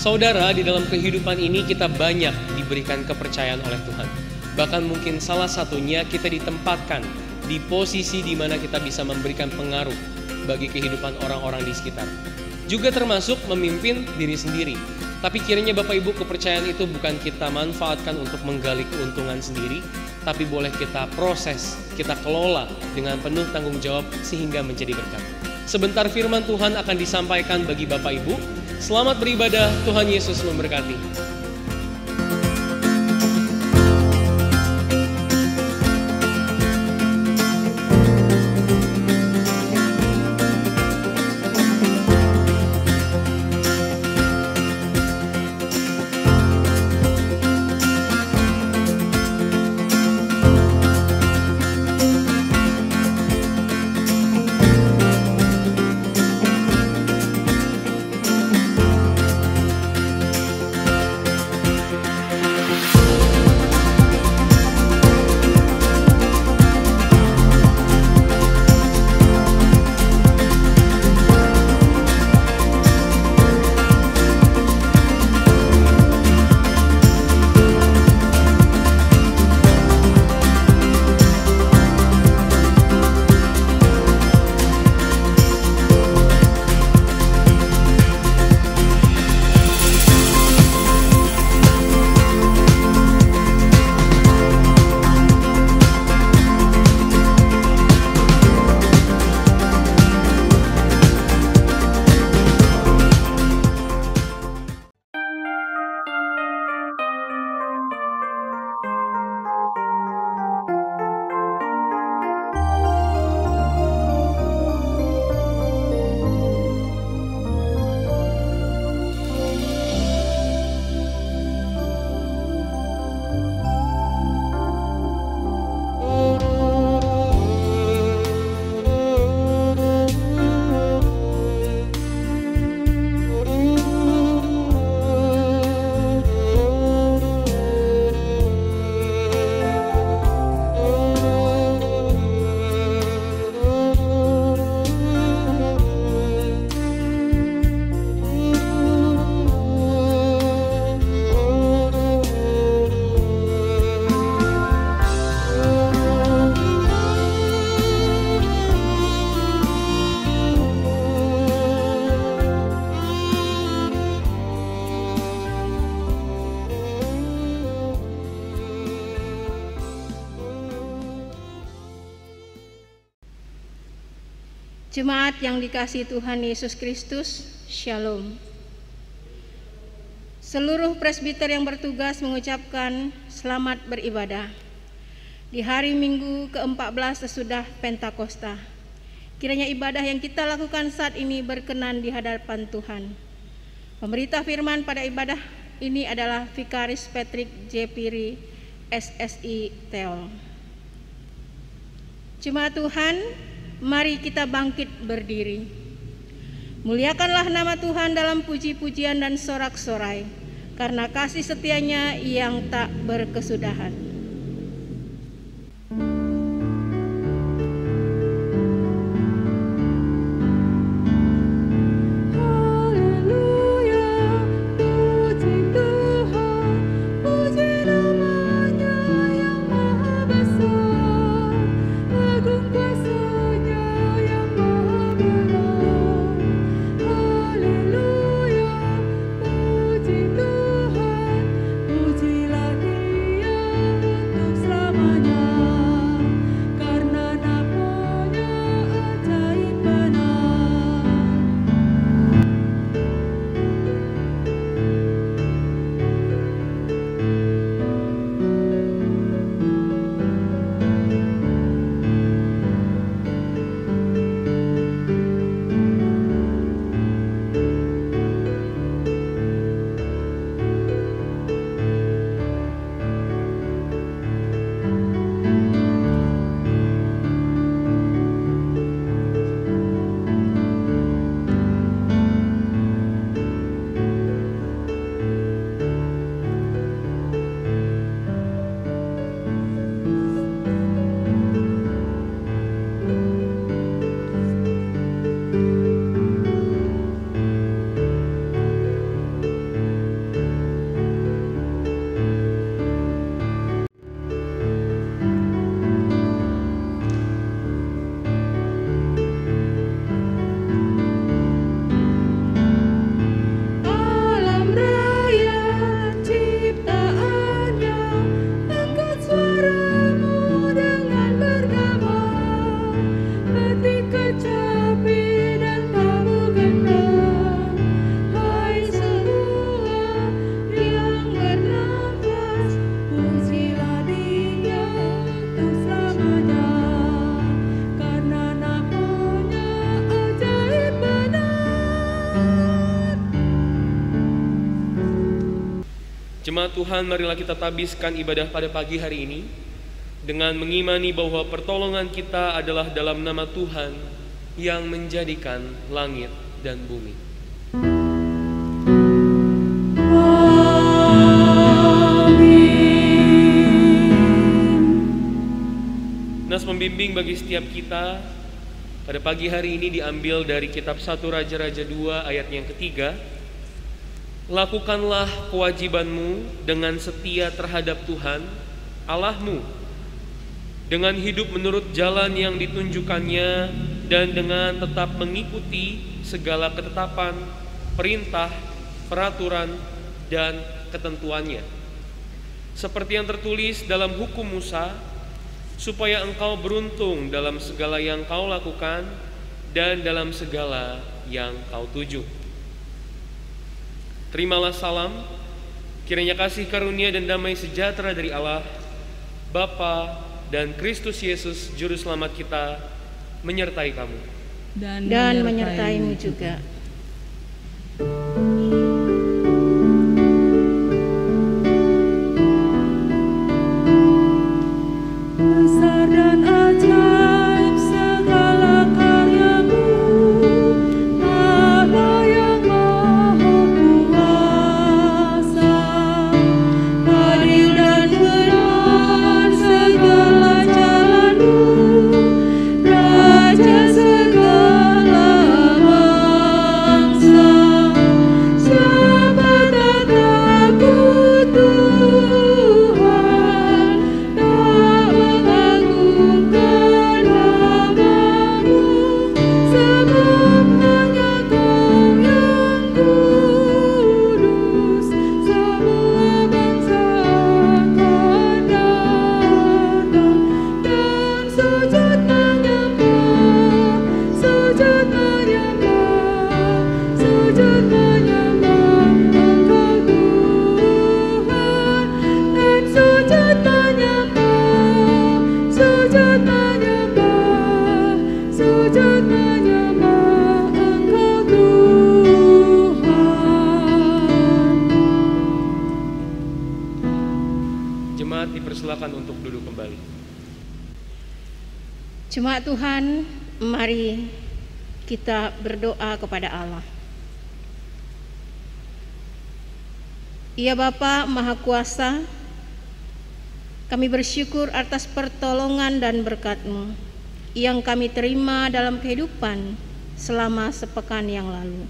Saudara, di dalam kehidupan ini kita banyak diberikan kepercayaan oleh Tuhan. Bahkan mungkin salah satunya kita ditempatkan di posisi di mana kita bisa memberikan pengaruh bagi kehidupan orang-orang di sekitar. Juga termasuk memimpin diri sendiri. Tapi kiranya Bapak Ibu, kepercayaan itu bukan kita manfaatkan untuk menggali keuntungan sendiri, tapi boleh kita proses, kita kelola dengan penuh tanggung jawab sehingga menjadi berkat. Sebentar firman Tuhan akan disampaikan bagi Bapak Ibu. Selamat beribadah, Tuhan Yesus memberkati. Jemaat yang dikasihi Tuhan Yesus Kristus, Shalom. Seluruh presbiter yang bertugas mengucapkan selamat beribadah di hari Minggu ke-14 sesudah Pentakosta. Kiranya ibadah yang kita lakukan saat ini berkenan di hadapan Tuhan. Pemberita firman pada ibadah ini adalah Vikaris Patrick J. Piri, SSI Teol. Jemaat Tuhan, mari kita bangkit berdiri. Muliakanlah nama Tuhan dalam puji-pujian dan sorak-sorai, karena kasih setianya yang tak berkesudahan. Pujilah Dia. Jemaat Tuhan, marilah kita tabiskan ibadah pada pagi hari ini dengan mengimani bahwa pertolongan kita adalah dalam nama Tuhan yang menjadikan langit dan bumi. Nas pembimbing bagi setiap kita pada pagi hari ini diambil dari kitab 1 Raja-Raja 2 ayat yang ketiga. Lakukanlah kewajibanmu dengan setia terhadap Tuhan Allahmu, dengan hidup menurut jalan yang ditunjukkannya dan dengan tetap mengikuti segala ketetapan, perintah, peraturan, dan ketentuannya. Seperti yang tertulis dalam hukum Musa, supaya engkau beruntung dalam segala yang kau lakukan dan dalam segala yang kau tuju. Terimalah salam, kiranya kasih karunia dan damai sejahtera dari Allah, Bapa dan Kristus Yesus Juru Selamat kita menyertai kamu. Dan menyertaimu juga. Besar dan ajaib segala karyamu, Allah yang Maha Kuasa. Adil dan benar segala jalanmu, Raja segala bangsa. Siapa tak takut Tuhan, tak mengagungkan namamu, sebab hanya Kau yang kudus. Semua bangsa akan datang dan sujud menyembah, sujud menyembah, sujud menyembah Engkau Tuhan, dan sujud menyembah, sujud menyembah, sujud menyembah Engkau Tuhan. Jemaat dipersilakan untuk duduk kembali. Jemaat Tuhan, mari kita berdoa kepada Allah. Ya Bapa Maha Kuasa, kami bersyukur atas pertolongan dan berkat-Mu yang kami terima dalam kehidupan selama sepekan yang lalu.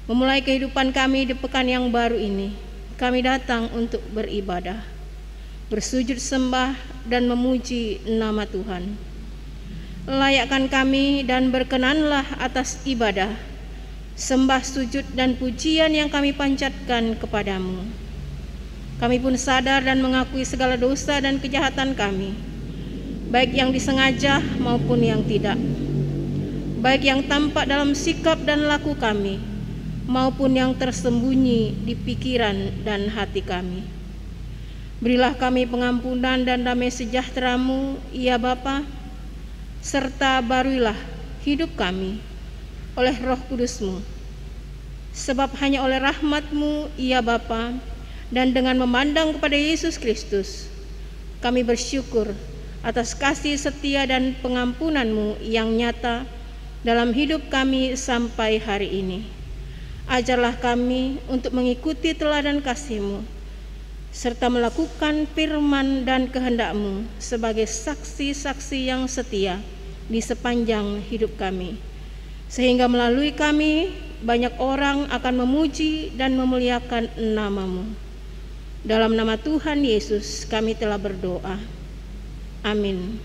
Memulai kehidupan kami di pekan yang baru ini, kami datang untuk beribadah, bersujud sembah dan memuji nama Tuhan. Layakkan kami dan berkenanlah atas ibadah, sembah, sujud, dan pujian yang kami panjatkan kepadamu. Kami pun sadar dan mengakui segala dosa dan kejahatan kami, baik yang disengaja maupun yang tidak, baik yang tampak dalam sikap dan laku kami, maupun yang tersembunyi di pikiran dan hati kami. Berilah kami pengampunan dan damai sejahtera-Mu, ya Bapa, serta baruilah hidup kami oleh Roh Kudus-Mu, sebab hanya oleh rahmat-Mu, ya Bapa, dan dengan memandang kepada Yesus Kristus, kami bersyukur atas kasih setia dan pengampunan-Mu yang nyata dalam hidup kami sampai hari ini. Ajarlah kami untuk mengikuti teladan kasih-Mu, serta melakukan firman dan kehendak-Mu sebagai saksi-saksi yang setia di sepanjang hidup kami, sehingga melalui kami banyak orang akan memuji dan memuliakan nama-Mu. Dalam nama Tuhan Yesus kami telah berdoa. Amin.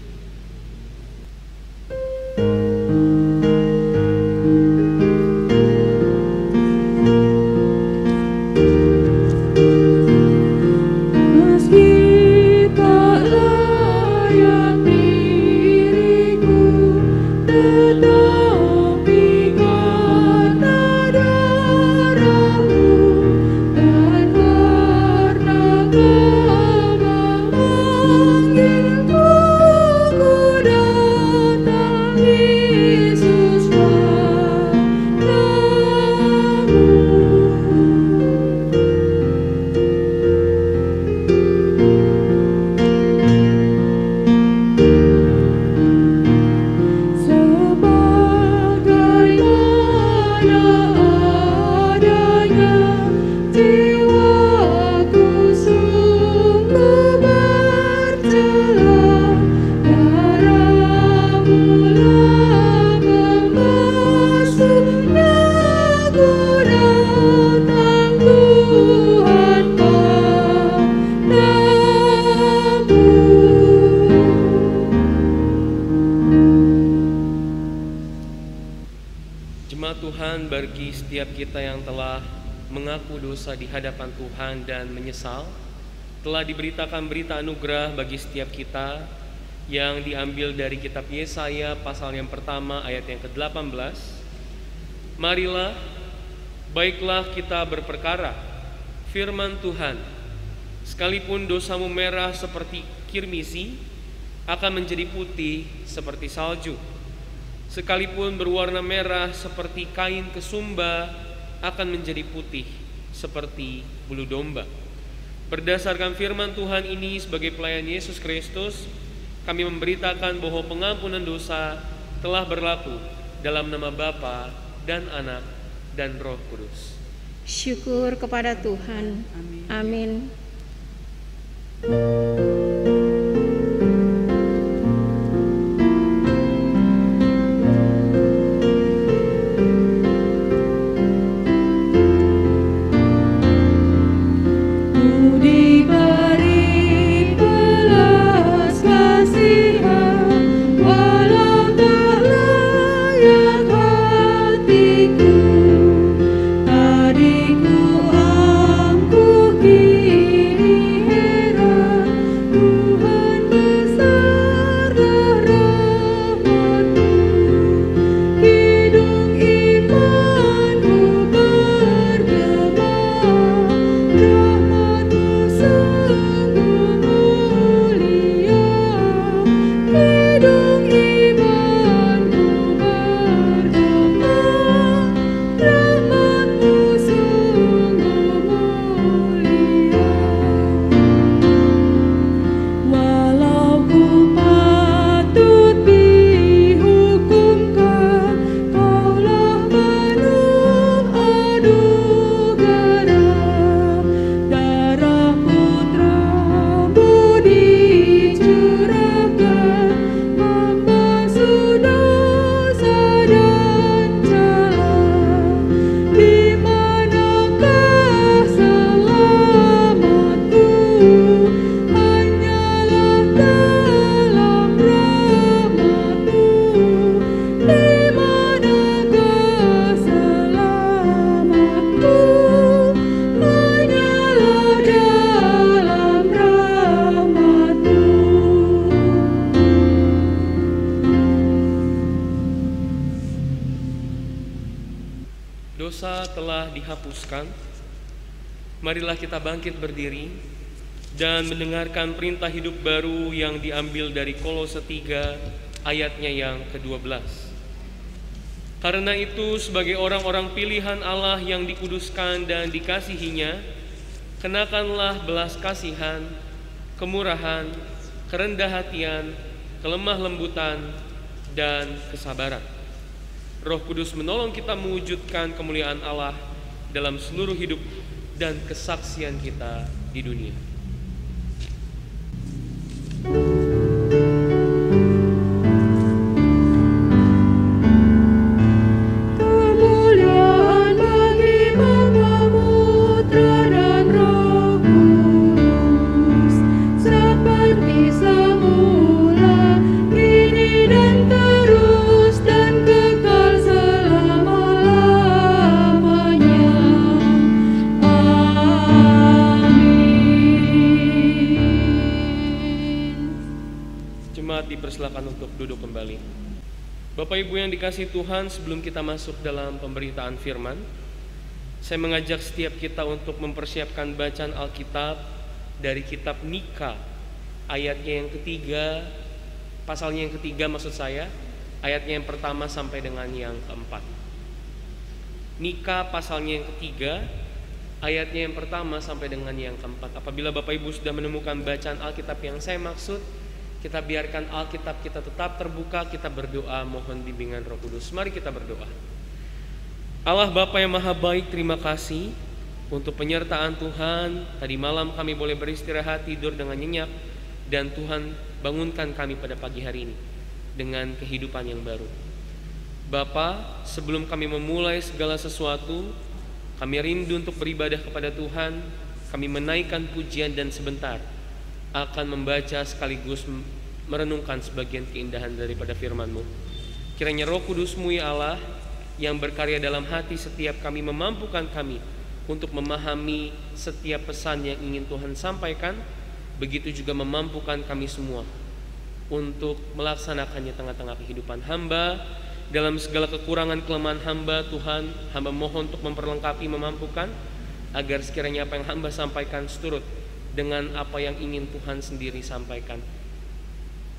Tetapi karena darah-Mu dan karena Jemaat Tuhan, bagi setiap kita yang telah mengaku dosa di hadapan Tuhan dan menyesal, telah diberitakan berita anugerah bagi setiap kita yang diambil dari kitab Yesaya pasal yang pertama ayat yang ke-18. Marilah, baiklah kita berperkara firman Tuhan. Sekalipun dosamu merah seperti kirmisi, akan menjadi putih seperti salju. Sekalipun berwarna merah seperti kain kesumba, akan menjadi putih seperti bulu domba. Berdasarkan firman Tuhan ini sebagai pelayan Yesus Kristus, kami memberitakan bahwa pengampunan dosa telah berlaku dalam nama Bapa dan Anak dan Roh Kudus. Syukur kepada Tuhan. Amin. Dosa telah dihapuskan. Marilah kita bangkit berdiri dan mendengarkan perintah hidup baru yang diambil dari Kolose 3 ayatnya yang ke-12. Karena itu, sebagai orang-orang pilihan Allah yang dikuduskan dan dikasihinya, kenakanlah belas kasihan, kemurahan, kerendah hatian, kelemah lembutan, dan kesabaran. Roh Kudus menolong kita mewujudkan kemuliaan Allah dalam seluruh hidup dan kesaksian kita di dunia. Kemuliaan bagi Bapa, Putra, dan Roh Kudus, seperti semula, kini dan terus, dan kekal selama-lamanya. Amin. Jemaat dipersilakan untuk duduk kembali. Bapak Ibu yang dikasihi Tuhan, sebelum kita masuk dalam pemberitaan firman, saya mengajak setiap kita untuk mempersiapkan bacaan Alkitab dari kitab Mika, ayatnya yang ketiga, pasalnya yang ketiga maksud saya, ayatnya yang pertama sampai dengan yang keempat. Mika pasalnya yang ketiga, ayatnya yang pertama sampai dengan yang keempat. Apabila Bapak Ibu sudah menemukan bacaan Alkitab yang saya maksud, kita biarkan Alkitab kita tetap terbuka, kita berdoa mohon bimbingan Roh Kudus. Mari kita berdoa. Allah Bapa yang Maha Baik, terima kasih untuk penyertaan Tuhan. Tadi malam kami boleh beristirahat, tidur dengan nyenyak, dan Tuhan bangunkan kami pada pagi hari ini dengan kehidupan yang baru. Bapa, sebelum kami memulai segala sesuatu, kami rindu untuk beribadah kepada Tuhan. Kami menaikkan pujian dan sebentar akan membaca sekaligus merenungkan sebagian keindahan daripada firman-Mu. Kiranya Roh Kudus-Mu ya Allah yang berkarya dalam hati setiap kami, memampukan kami untuk memahami setiap pesan yang ingin Tuhan sampaikan. Begitu juga memampukan kami semua untuk melaksanakannya tengah-tengah kehidupan hamba. Dalam segala kekurangan kelemahan hamba, Tuhan, hamba mohon untuk memperlengkapi, memampukan, agar sekiranya apa yang hamba sampaikan seturut dengan apa yang ingin Tuhan sendiri sampaikan.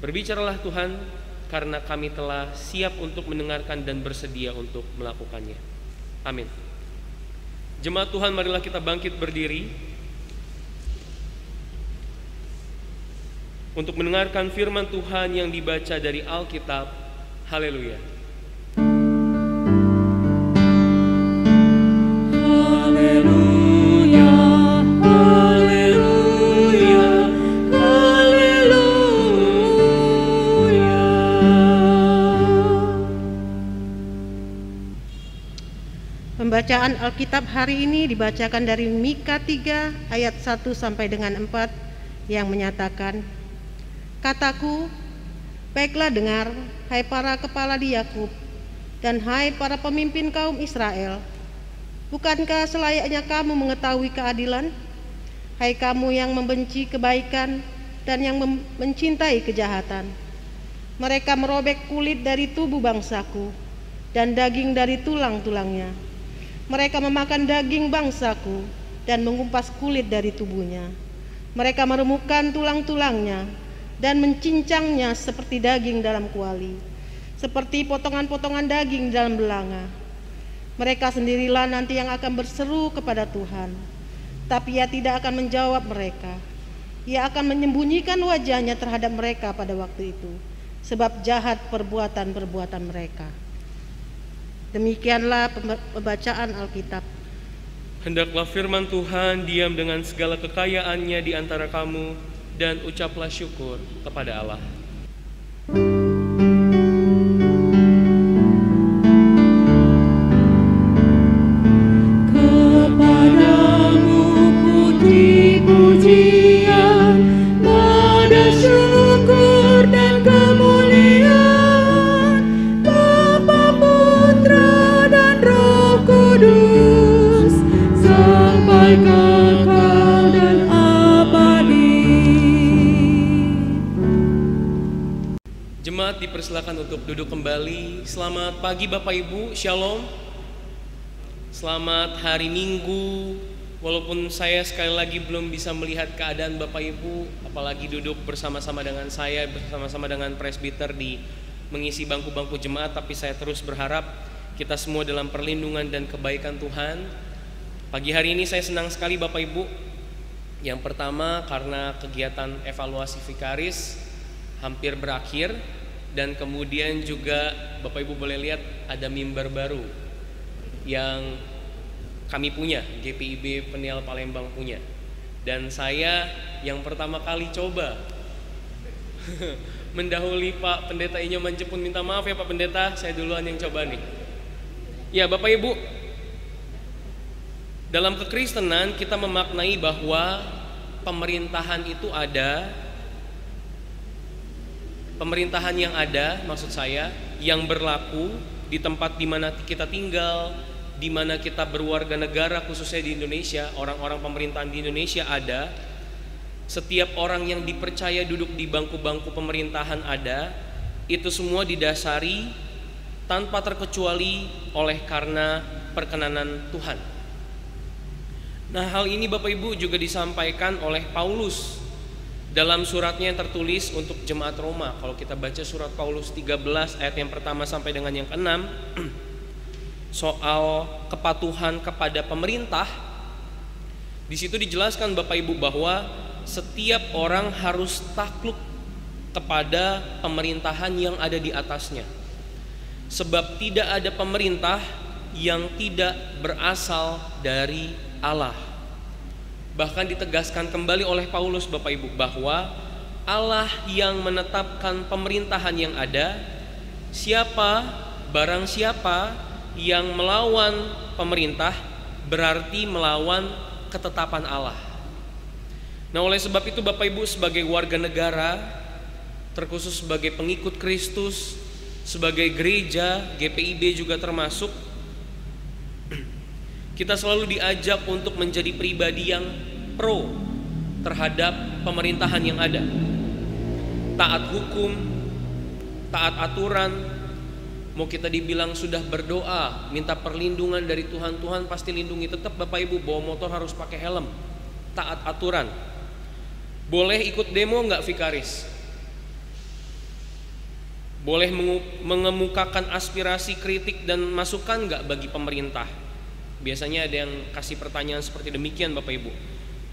Berbicaralah Tuhan, karena kami telah siap untuk mendengarkan dan bersedia untuk melakukannya. Amin. Jemaat Tuhan, marilah kita bangkit berdiri untuk mendengarkan firman Tuhan yang dibaca dari Alkitab. Haleluya. Haleluya, haleluya, haleluya. Pembacaan Alkitab hari ini dibacakan dari Mika 3 ayat 1 sampai dengan 4 yang menyatakan, "Kataku, baiklah dengar, hai para kepala di Yakub, dan hai para pemimpin kaum Israel. Bukankah selayaknya kamu mengetahui keadilan? Hai kamu yang membenci kebaikan dan yang mencintai kejahatan. Mereka merobek kulit dari tubuh bangsaku dan daging dari tulang-tulangnya. Mereka memakan daging bangsaku dan mengumpas kulit dari tubuhnya. Mereka meremukkan tulang-tulangnya dan mencincangnya seperti daging dalam kuali, seperti potongan-potongan daging dalam belanga. Mereka sendirilah nanti yang akan berseru kepada Tuhan, tapi Ia tidak akan menjawab mereka. Ia akan menyembunyikan wajahnya terhadap mereka pada waktu itu, sebab jahat perbuatan-perbuatan mereka." Demikianlah pembacaan Alkitab. Hendaklah firman Tuhan diam dengan segala kekayaannya di antara kamu, dan ucaplah syukur kepada Allah. Kepadamu puji-pujian, pada syukur dan kemuliaan, Bapa, Putra, dan Roh Kudus, sampai kekal dan abadi. Jemaat dipersilakan untuk duduk kembali. Selamat pagi Bapak Ibu, Shalom. Selamat hari Minggu. Walaupun saya sekali lagi belum bisa melihat keadaan Bapak Ibu, apalagi duduk bersama-sama dengan saya, bersama-sama dengan presbiter di mengisi bangku-bangku jemaat, tapi saya terus berharap kita semua dalam perlindungan dan kebaikan Tuhan. Pagi hari ini saya senang sekali Bapak Ibu. Yang pertama karena kegiatan evaluasi Vikaris hampir berakhir, dan kemudian juga Bapak Ibu boleh lihat ada mimbar baru yang kami punya, GPIB Peniel Palembang punya. Dan saya yang pertama kali coba mendahului Pak Pendeta Inyo Manjepun, minta maaf ya Pak Pendeta, saya duluan yang coba nih. Ya Bapak Ibu, dalam kekristenan kita memaknai bahwa pemerintahan itu ada, pemerintahan yang ada, maksud saya, yang berlaku di tempat di mana kita tinggal, di mana kita berwarga negara, khususnya di Indonesia, orang-orang pemerintahan di Indonesia ada. Setiap orang yang dipercaya duduk di bangku-bangku pemerintahan ada. Itu semua didasari tanpa terkecuali oleh karena perkenanan Tuhan. Nah, hal ini Bapak Ibu juga disampaikan oleh Paulus dalam suratnya yang tertulis untuk jemaat Roma. Kalau kita baca surat Paulus 13 ayat yang pertama sampai dengan yang ke-6 soal kepatuhan kepada pemerintah, di situ dijelaskan Bapak Ibu bahwa setiap orang harus takluk kepada pemerintahan yang ada di atasnya. Sebab tidak ada pemerintah yang tidak berasal dari Allah. Bahkan ditegaskan kembali oleh Paulus Bapak Ibu bahwa Allah yang menetapkan pemerintahan yang ada. Barang siapa yang melawan pemerintah berarti melawan ketetapan Allah. Nah, oleh sebab itu Bapak Ibu sebagai warga negara, terkhusus sebagai pengikut Kristus, sebagai gereja, GPIB juga termasuk, Kita selalu diajak untuk menjadi pribadi yang pro terhadap pemerintahan yang ada. Taat hukum, taat aturan. Mau kita dibilang sudah berdoa, minta perlindungan dari Tuhan, Tuhan pasti lindungi. Tetap Bapak Ibu bawa motor harus pakai helm. Taat aturan. Boleh ikut demo nggak Vikaris? Boleh mengemukakan aspirasi, kritik dan masukan nggak bagi pemerintah? Biasanya ada yang kasih pertanyaan seperti demikian Bapak Ibu.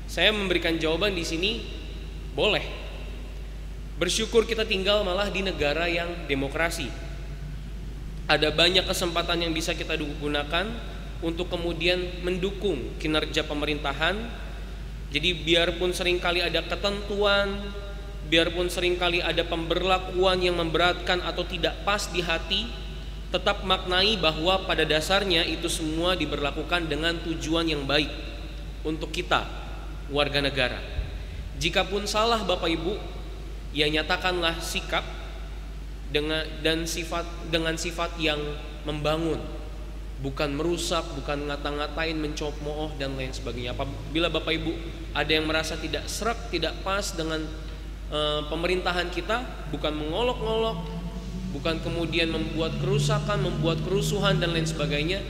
Saya memberikan jawaban di sini, boleh. Bersyukur kita tinggal malah di negara yang demokrasi. Ada banyak kesempatan yang bisa kita gunakan untuk kemudian mendukung kinerja pemerintahan. Jadi biarpun seringkali ada ketentuan, biarpun seringkali ada pemberlakuan yang memberatkan atau tidak pas di hati, tetap maknai bahwa pada dasarnya itu semua diberlakukan dengan tujuan yang baik untuk kita, warga negara. Jikapun salah Bapak Ibu, ya nyatakanlah sikap dengan sifat yang membangun, bukan merusak, bukan ngata-ngatain, mencemooh dan lain sebagainya. Apabila Bapak Ibu ada yang merasa tidak serak, tidak pas dengan pemerintahan kita, bukan mengolok-olok, bukan kemudian membuat kerusakan, membuat kerusuhan dan lain sebagainya,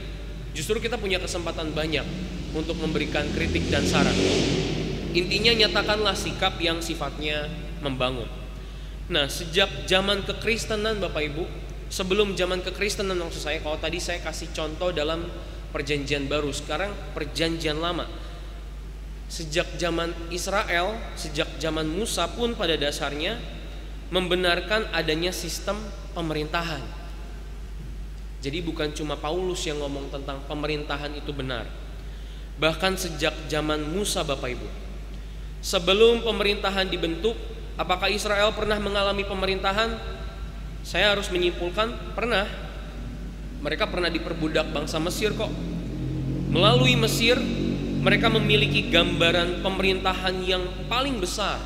justru kita punya kesempatan banyak untuk memberikan kritik dan saran. Intinya nyatakanlah sikap yang sifatnya membangun. Nah, sejak zaman kekristenan Bapak Ibu, sebelum zaman kekristenan maksud saya, kalau tadi saya kasih contoh dalam perjanjian baru, sekarang perjanjian lama. Sejak zaman Israel, sejak zaman Musa pun pada dasarnya membenarkan adanya sistem pemerintahan. Jadi bukan cuma Paulus yang ngomong tentang pemerintahan itu benar. Bahkan sejak zaman Musa Bapak Ibu, sebelum pemerintahan dibentuk, apakah Israel pernah mengalami pemerintahan? Saya harus menyimpulkan pernah. Mereka pernah diperbudak bangsa Mesir kok. Melalui Mesir, mereka memiliki gambaran pemerintahan yang paling besar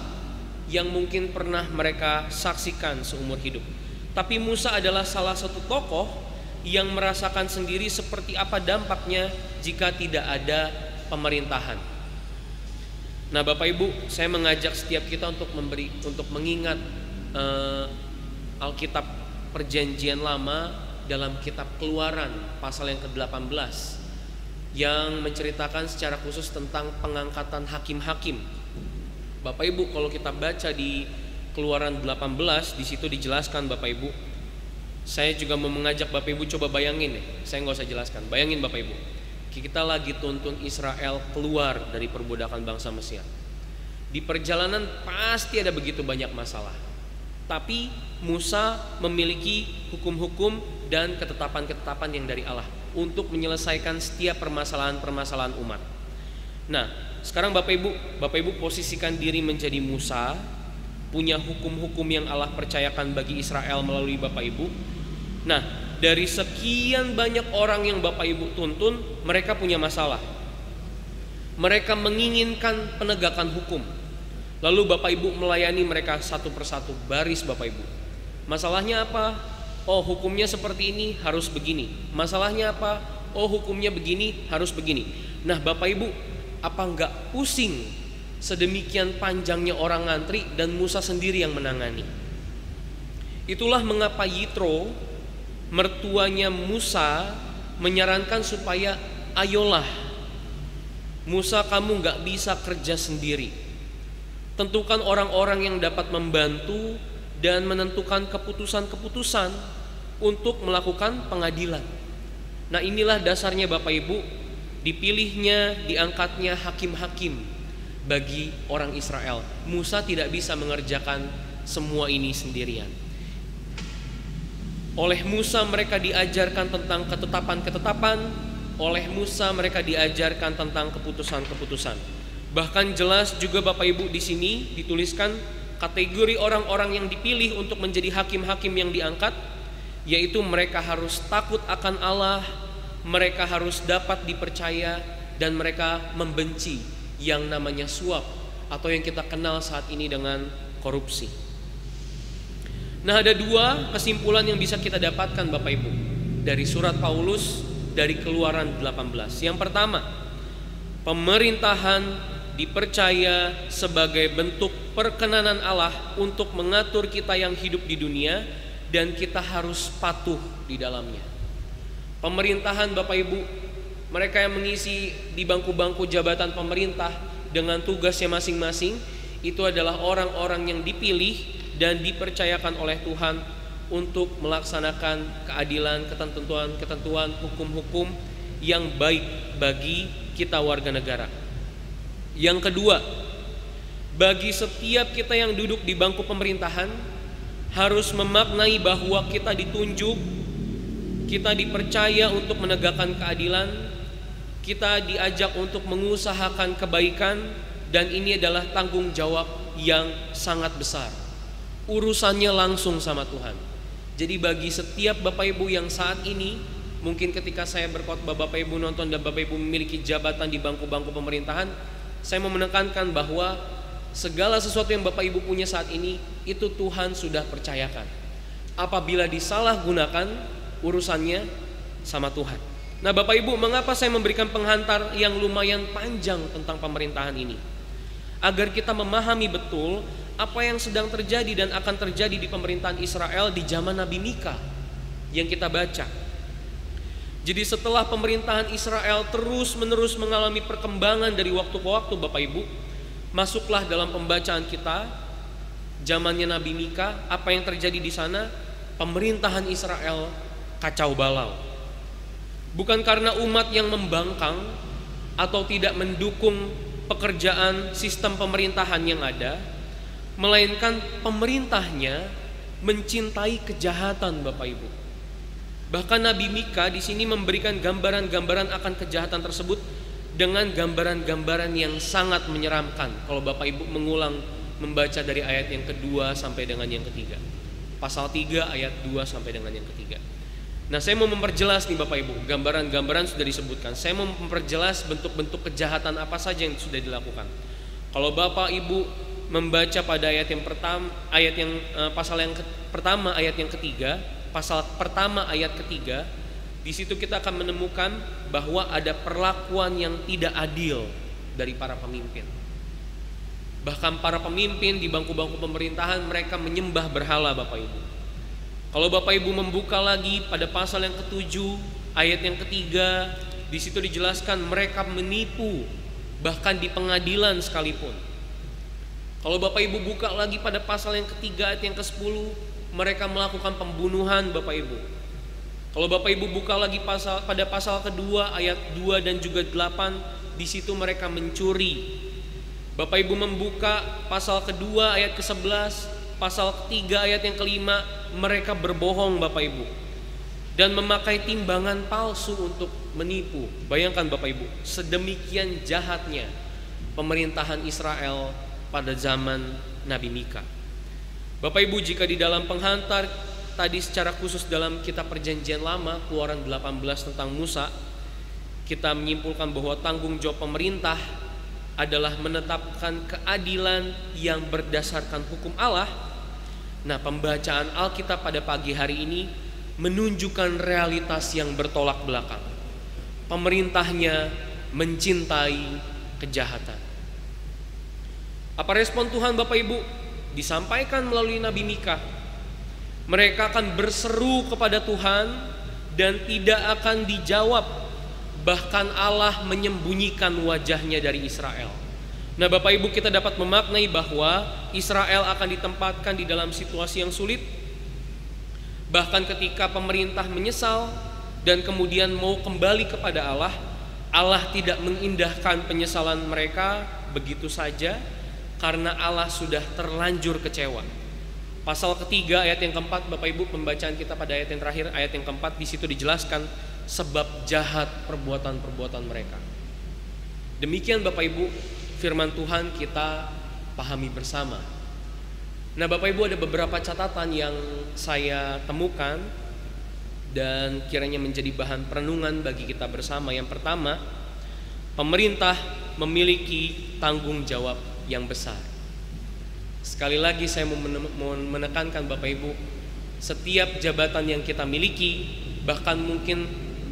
yang mungkin pernah mereka saksikan seumur hidup. Tapi Musa adalah salah satu tokoh yang merasakan sendiri seperti apa dampaknya jika tidak ada pemerintahan. Nah Bapak Ibu, saya mengajak setiap kita untuk mengingat Alkitab Perjanjian Lama dalam kitab Keluaran pasal yang ke-18 yang menceritakan secara khusus tentang pengangkatan hakim-hakim. Bapak Ibu, kalau kita baca di Keluaran 18, di situ dijelaskan Bapak Ibu. Saya juga mau mengajak Bapak Ibu coba bayangin nih. Saya nggak usah jelaskan. Bayangin Bapak Ibu. Kita lagi tuntun Israel keluar dari perbudakan bangsa Mesir. Di perjalanan pasti ada begitu banyak masalah. Tapi Musa memiliki hukum-hukum dan ketetapan-ketetapan yang dari Allah untuk menyelesaikan setiap permasalahan-permasalahan umat. Nah, sekarang Bapak Ibu posisikan diri menjadi Musa, punya hukum-hukum yang Allah percayakan bagi Israel melalui Bapak Ibu. Nah, dari sekian banyak orang yang Bapak Ibu tuntun, mereka punya masalah. Mereka menginginkan penegakan hukum. Lalu Bapak Ibu melayani mereka satu persatu, baris Bapak Ibu. Masalahnya apa? Oh, hukumnya seperti ini, harus begini. Masalahnya apa? Oh, hukumnya begini, harus begini. Nah, Bapak Ibu, apa enggak pusing sedemikian panjangnya orang ngantri dan Musa sendiri yang menangani? Itulah mengapa Yitro, mertuanya Musa, menyarankan supaya ayolah Musa, kamu enggak bisa kerja sendiri. Tentukan orang-orang yang dapat membantu dan menentukan keputusan-keputusan untuk melakukan pengadilan. Nah, inilah dasarnya Bapak Ibu, dipilihnya, diangkatnya hakim-hakim bagi orang Israel. Musa tidak bisa mengerjakan semua ini sendirian. Oleh Musa mereka diajarkan tentang ketetapan-ketetapan, oleh Musa mereka diajarkan tentang keputusan-keputusan. Bahkan jelas juga Bapak Ibu di sini dituliskan kategori orang-orang yang dipilih untuk menjadi hakim-hakim yang diangkat, yaitu mereka harus takut akan Allah, mereka harus dapat dipercaya, dan mereka membenci yang namanya suap atau yang kita kenal saat ini dengan korupsi. Nah, ada dua kesimpulan yang bisa kita dapatkan Bapak Ibu dari surat Paulus dari Keluaran 18. Yang pertama, pemerintahan dipercaya sebagai bentuk perkenanan Allah untuk mengatur kita yang hidup di dunia, dan kita harus patuh di dalamnya. Pemerintahan, Bapak Ibu, mereka yang mengisi di bangku-bangku jabatan pemerintah dengan tugasnya masing-masing, itu adalah orang-orang yang dipilih dan dipercayakan oleh Tuhan untuk melaksanakan keadilan, ketentuan, hukum-hukum yang baik bagi kita warga negara. Yang kedua, bagi setiap kita yang duduk di bangku pemerintahan harus memaknai bahwa kita ditunjuk, kita dipercaya untuk menegakkan keadilan, kita diajak untuk mengusahakan kebaikan, dan ini adalah tanggung jawab yang sangat besar. Urusannya langsung sama Tuhan. Jadi bagi setiap Bapak Ibu yang saat ini, mungkin ketika saya berkhotbah Bapak Ibu nonton dan Bapak Ibu memiliki jabatan di bangku-bangku pemerintahan, saya mau menekankan bahwa segala sesuatu yang Bapak Ibu punya saat ini, itu Tuhan sudah percayakan. Apabila disalahgunakan, urusannya sama Tuhan. Nah Bapak Ibu, mengapa saya memberikan penghantar yang lumayan panjang tentang pemerintahan ini? Agar kita memahami betul apa yang sedang terjadi dan akan terjadi di pemerintahan Israel di zaman Nabi Mika yang kita baca. Jadi setelah pemerintahan Israel terus-menerus mengalami perkembangan dari waktu ke waktu, Bapak Ibu, masuklah dalam pembacaan kita zamannya Nabi Mika. Apa yang terjadi di sana? Pemerintahan Israel kacau balau. Bukan karena umat yang membangkang atau tidak mendukung pekerjaan sistem pemerintahan yang ada, melainkan pemerintahnya mencintai kejahatan, Bapak Ibu. Bahkan Nabi Mika di sini memberikan gambaran-gambaran akan kejahatan tersebut dengan gambaran-gambaran yang sangat menyeramkan. Kalau Bapak Ibu mengulang membaca dari ayat yang kedua sampai dengan yang ketiga, pasal 3 ayat 2 sampai dengan yang ketiga. Nah saya mau memperjelas nih Bapak Ibu, gambaran-gambaran sudah disebutkan. Saya mau memperjelas bentuk-bentuk kejahatan apa saja yang sudah dilakukan. Kalau Bapak Ibu membaca pada ayat yang pertama, pasal yang pertama ayat yang ketiga, pasal pertama ayat ketiga, di situ kita akan menemukan bahwa ada perlakuan yang tidak adil dari para pemimpin. Bahkan para pemimpin di bangku-bangku pemerintahan mereka menyembah berhala, Bapak Ibu. Kalau Bapak Ibu membuka lagi pada pasal yang ketujuh ayat yang ketiga, di situ dijelaskan mereka menipu bahkan di pengadilan sekalipun. Kalau Bapak Ibu buka lagi pada pasal yang ketiga ayat yang ke-10, mereka melakukan pembunuhan, Bapak Ibu. Kalau Bapak Ibu buka lagi pada pasal kedua ayat 2 dan juga 8, di situ mereka mencuri. Bapak Ibu membuka pasal kedua ayat ke-11, pasal ketiga ayat yang ke-5, mereka berbohong, Bapak Ibu, dan memakai timbangan palsu untuk menipu. Bayangkan Bapak Ibu, sedemikian jahatnya pemerintahan Israel pada zaman Nabi Mika. Bapak Ibu, jika di dalam penghantar tadi secara khusus dalam kitab Perjanjian Lama, Keluaran 18 tentang Musa, kita menyimpulkan bahwa tanggung jawab pemerintah adalah menetapkan keadilan yang berdasarkan hukum Allah. Nah, pembacaan Alkitab pada pagi hari ini menunjukkan realitas yang bertolak belakang. Pemerintahnya mencintai kejahatan. Apa respon Tuhan, Bapak Ibu? Disampaikan melalui Nabi Mika. Mereka akan berseru kepada Tuhan dan tidak akan dijawab. Bahkan Allah menyembunyikan wajahnya dari Israel. Nah Bapak Ibu, kita dapat memaknai bahwa Israel akan ditempatkan di dalam situasi yang sulit. Bahkan ketika pemerintah menyesal dan kemudian mau kembali kepada Allah, Allah tidak mengindahkan penyesalan mereka begitu saja, karena Allah sudah terlanjur kecewa. Pasal ketiga ayat yang keempat, Bapak Ibu, pembacaan kita pada ayat yang terakhir, ayat yang keempat, di situ dijelaskan sebab jahat perbuatan-perbuatan mereka. Demikian Bapak Ibu, firman Tuhan kita pahami bersama. Nah Bapak Ibu, ada beberapa catatan yang saya temukan dan kiranya menjadi bahan perenungan bagi kita bersama. Yang pertama, pemerintah memiliki tanggung jawab yang besar. Sekali lagi saya mau menekankan Bapak Ibu, setiap jabatan yang kita miliki, bahkan mungkin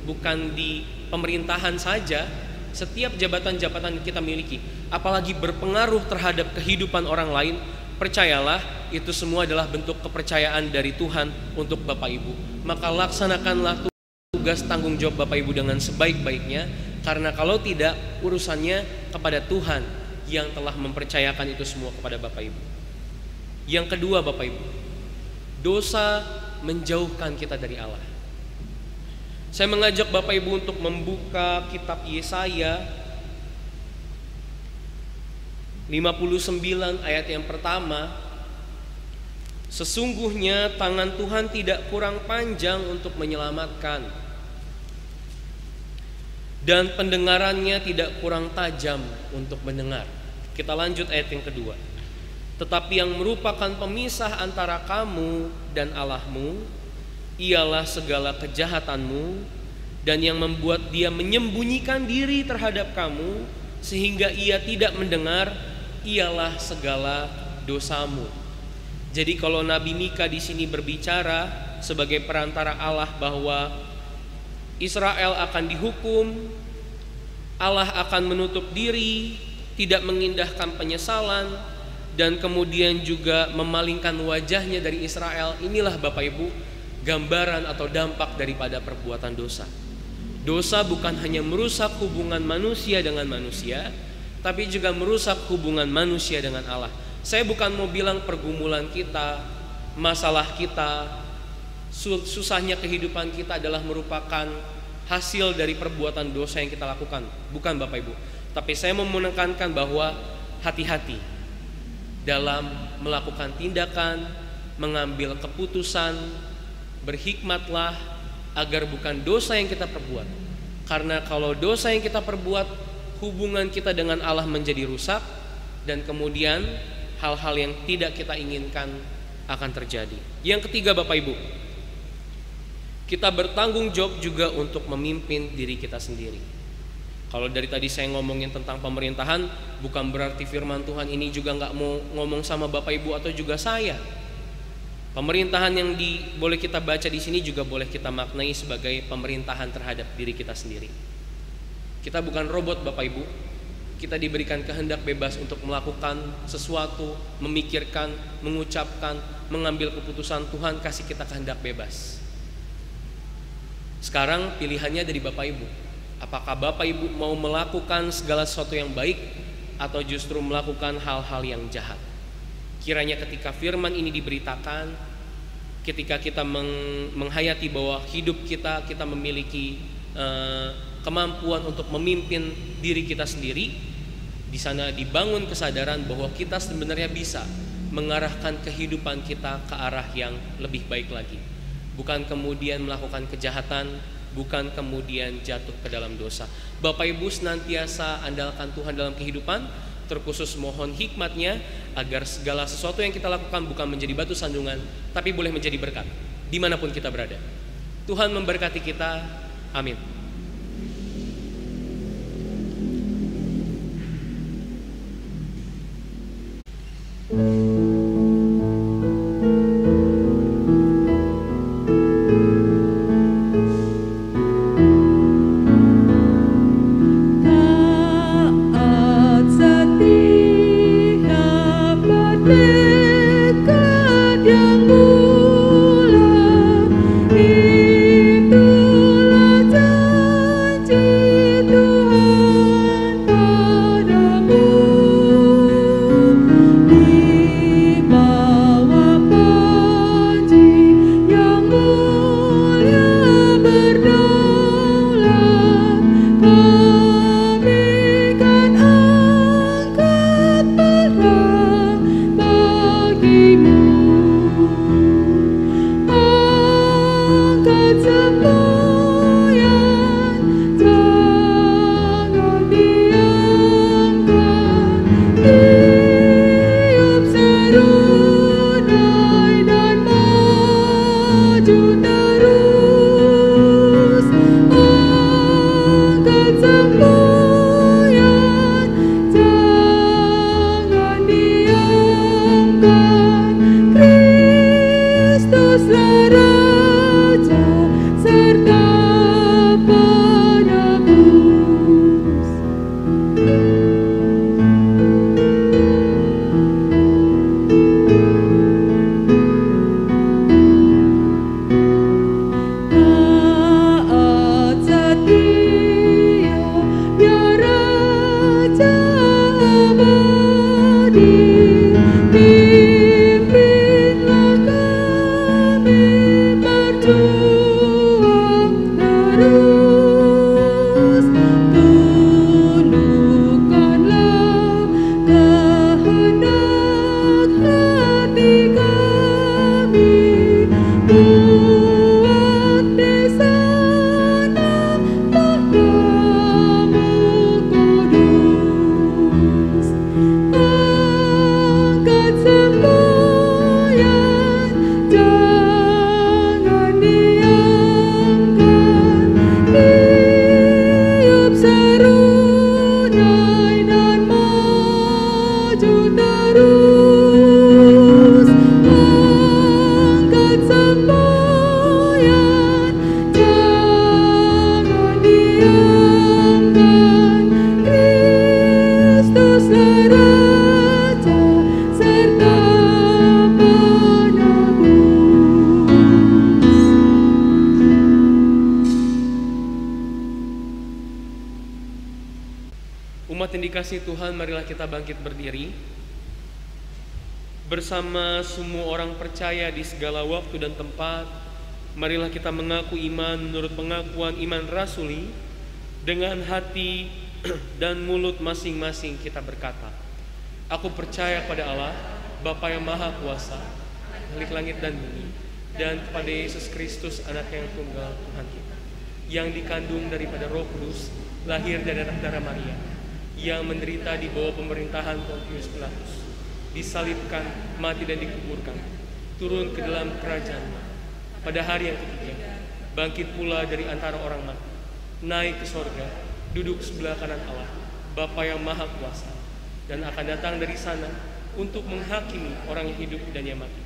bukan di pemerintahan saja, setiap jabatan-jabatan yang kita miliki, apalagi berpengaruh terhadap kehidupan orang lain, percayalah itu semua adalah bentuk kepercayaan dari Tuhan untuk Bapak Ibu. Maka laksanakanlah tugas tanggung jawab Bapak Ibu dengan sebaik-baiknya, karena kalau tidak, urusannya kepada Tuhan yang telah mempercayakan itu semua kepada Bapak Ibu. Yang kedua Bapak Ibu, dosa menjauhkan kita dari Allah. Saya mengajak Bapak Ibu untuk membuka kitab Yesaya 59 ayat yang pertama. Sesungguhnya tangan Tuhan tidak kurang panjang untuk menyelamatkan, dan pendengarannya tidak kurang tajam untuk mendengar. Kita lanjut ayat yang kedua. Tetapi yang merupakan pemisah antara kamu dan Allahmu ialah segala kejahatanmu, dan yang membuat dia menyembunyikan diri terhadap kamu sehingga ia tidak mendengar ialah segala dosamu. Jadi kalau Nabi Mika di sini berbicara sebagai perantara Allah bahwa Israel akan dihukum, Allah akan menutup diri, tidak mengindahkan penyesalan, dan kemudian juga memalingkan wajahnya dari Israel. Inilah Bapak Ibu gambaran atau dampak daripada perbuatan dosa. Dosa bukan hanya merusak hubungan manusia dengan manusia, tapi juga merusak hubungan manusia dengan Allah. Saya bukan mau bilang pergumulan kita, masalah kita, susahnya kehidupan kita adalah merupakan hasil dari perbuatan dosa yang kita lakukan. Bukan Bapak Ibu. Tapi saya mau menekankan bahwa hati-hati dalam melakukan tindakan, mengambil keputusan. Berhikmatlah agar bukan dosa yang kita perbuat. Karena kalau dosa yang kita perbuat, hubungan kita dengan Allah menjadi rusak, dan kemudian hal-hal yang tidak kita inginkan akan terjadi. Yang ketiga Bapak Ibu, kita bertanggung jawab juga untuk memimpin diri kita sendiri. Kalau dari tadi saya ngomongin tentang pemerintahan, bukan berarti firman Tuhan ini juga nggak mau ngomong sama Bapak Ibu atau juga saya. Pemerintahan yang boleh kita baca di sini juga boleh kita maknai sebagai pemerintahan terhadap diri kita sendiri. Kita bukan robot Bapak Ibu. Kita diberikan kehendak bebas untuk melakukan sesuatu, memikirkan, mengucapkan, mengambil keputusan. Tuhan kasih kita kehendak bebas. Sekarang pilihannya dari Bapak Ibu. Apakah Bapak Ibu mau melakukan segala sesuatu yang baik atau justru melakukan hal-hal yang jahat? Kiranya ketika firman ini diberitakan, ketika kita menghayati bahwa hidup kita memiliki kemampuan untuk memimpin diri kita sendiri, di sana dibangun kesadaran bahwa kita sebenarnya bisa mengarahkan kehidupan kita ke arah yang lebih baik lagi. Bukan kemudian melakukan kejahatan, bukan kemudian jatuh ke dalam dosa. Bapak Ibu senantiasa andalkan Tuhan dalam kehidupan. Terkhusus mohon hikmatnya agar segala sesuatu yang kita lakukan bukan menjadi batu sandungan, tapi boleh menjadi berkat dimanapun kita berada. Tuhan memberkati kita. Amin. Raja serta Jemaat yang dikasihi Tuhan, marilah kita bangkit berdiri. Bersama semua orang percaya di segala waktu dan tempat, marilah kita mengaku iman menurut pengakuan iman rasuli. Dengan hati dan mulut masing-masing kita berkata, aku percaya pada Allah, Bapa yang Maha Kuasa, Khalik langit dan bumi, dan kepada Yesus Kristus, anak yang tunggal Tuhan kita, yang dikandung daripada Roh Kudus, lahir dari darah Maria, yang menderita di bawah pemerintahan Pontius Pilatus, disalibkan, mati dan dikuburkan, turun ke dalam kerajaan, pada hari yang ketiga bangkit pula dari antara orang mati, naik ke sorga, duduk sebelah kanan Allah, Bapa yang Maha Kuasa, dan akan datang dari sana untuk menghakimi orang yang hidup dan yang mati.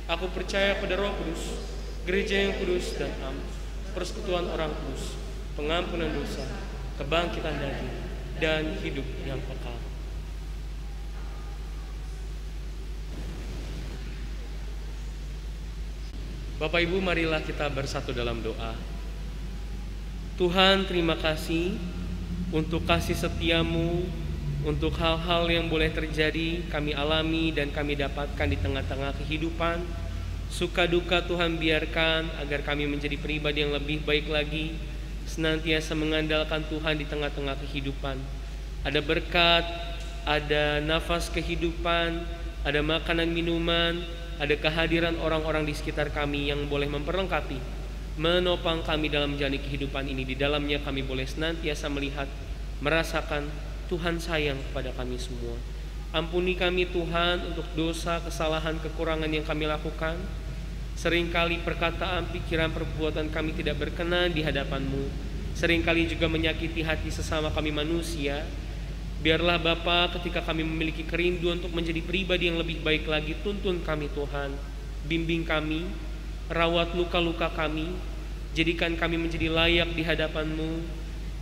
Aku percaya pada Roh Kudus, gereja yang kudus dan am, persekutuan orang kudus, pengampunan dosa, kebangkitan daging, dan hidup yang kekal. Bapak Ibu, marilah kita bersatu dalam doa. Tuhan, terima kasih untuk kasih setiamu, untuk hal-hal yang boleh terjadi, kami alami dan kami dapatkan di tengah-tengah kehidupan. Suka duka Tuhan biarkan agar kami menjadi pribadi yang lebih baik lagi, senantiasa mengandalkan Tuhan di tengah-tengah kehidupan. Ada berkat, ada nafas kehidupan, ada makanan minuman, ada kehadiran orang-orang di sekitar kami yang boleh memperlengkapi, menopang kami dalam menjalani kehidupan ini. Di dalamnya kami boleh senantiasa melihat, merasakan Tuhan sayang kepada kami semua. Ampuni kami Tuhan untuk dosa, kesalahan, kekurangan yang kami lakukan. Seringkali perkataan, pikiran, perbuatan kami tidak berkenan di hadapan-Mu. Seringkali juga menyakiti hati sesama kami manusia. Biarlah Bapa, ketika kami memiliki kerinduan untuk menjadi pribadi yang lebih baik lagi, tuntun kami Tuhan, bimbing kami, rawat luka-luka kami, jadikan kami menjadi layak di hadapan-Mu,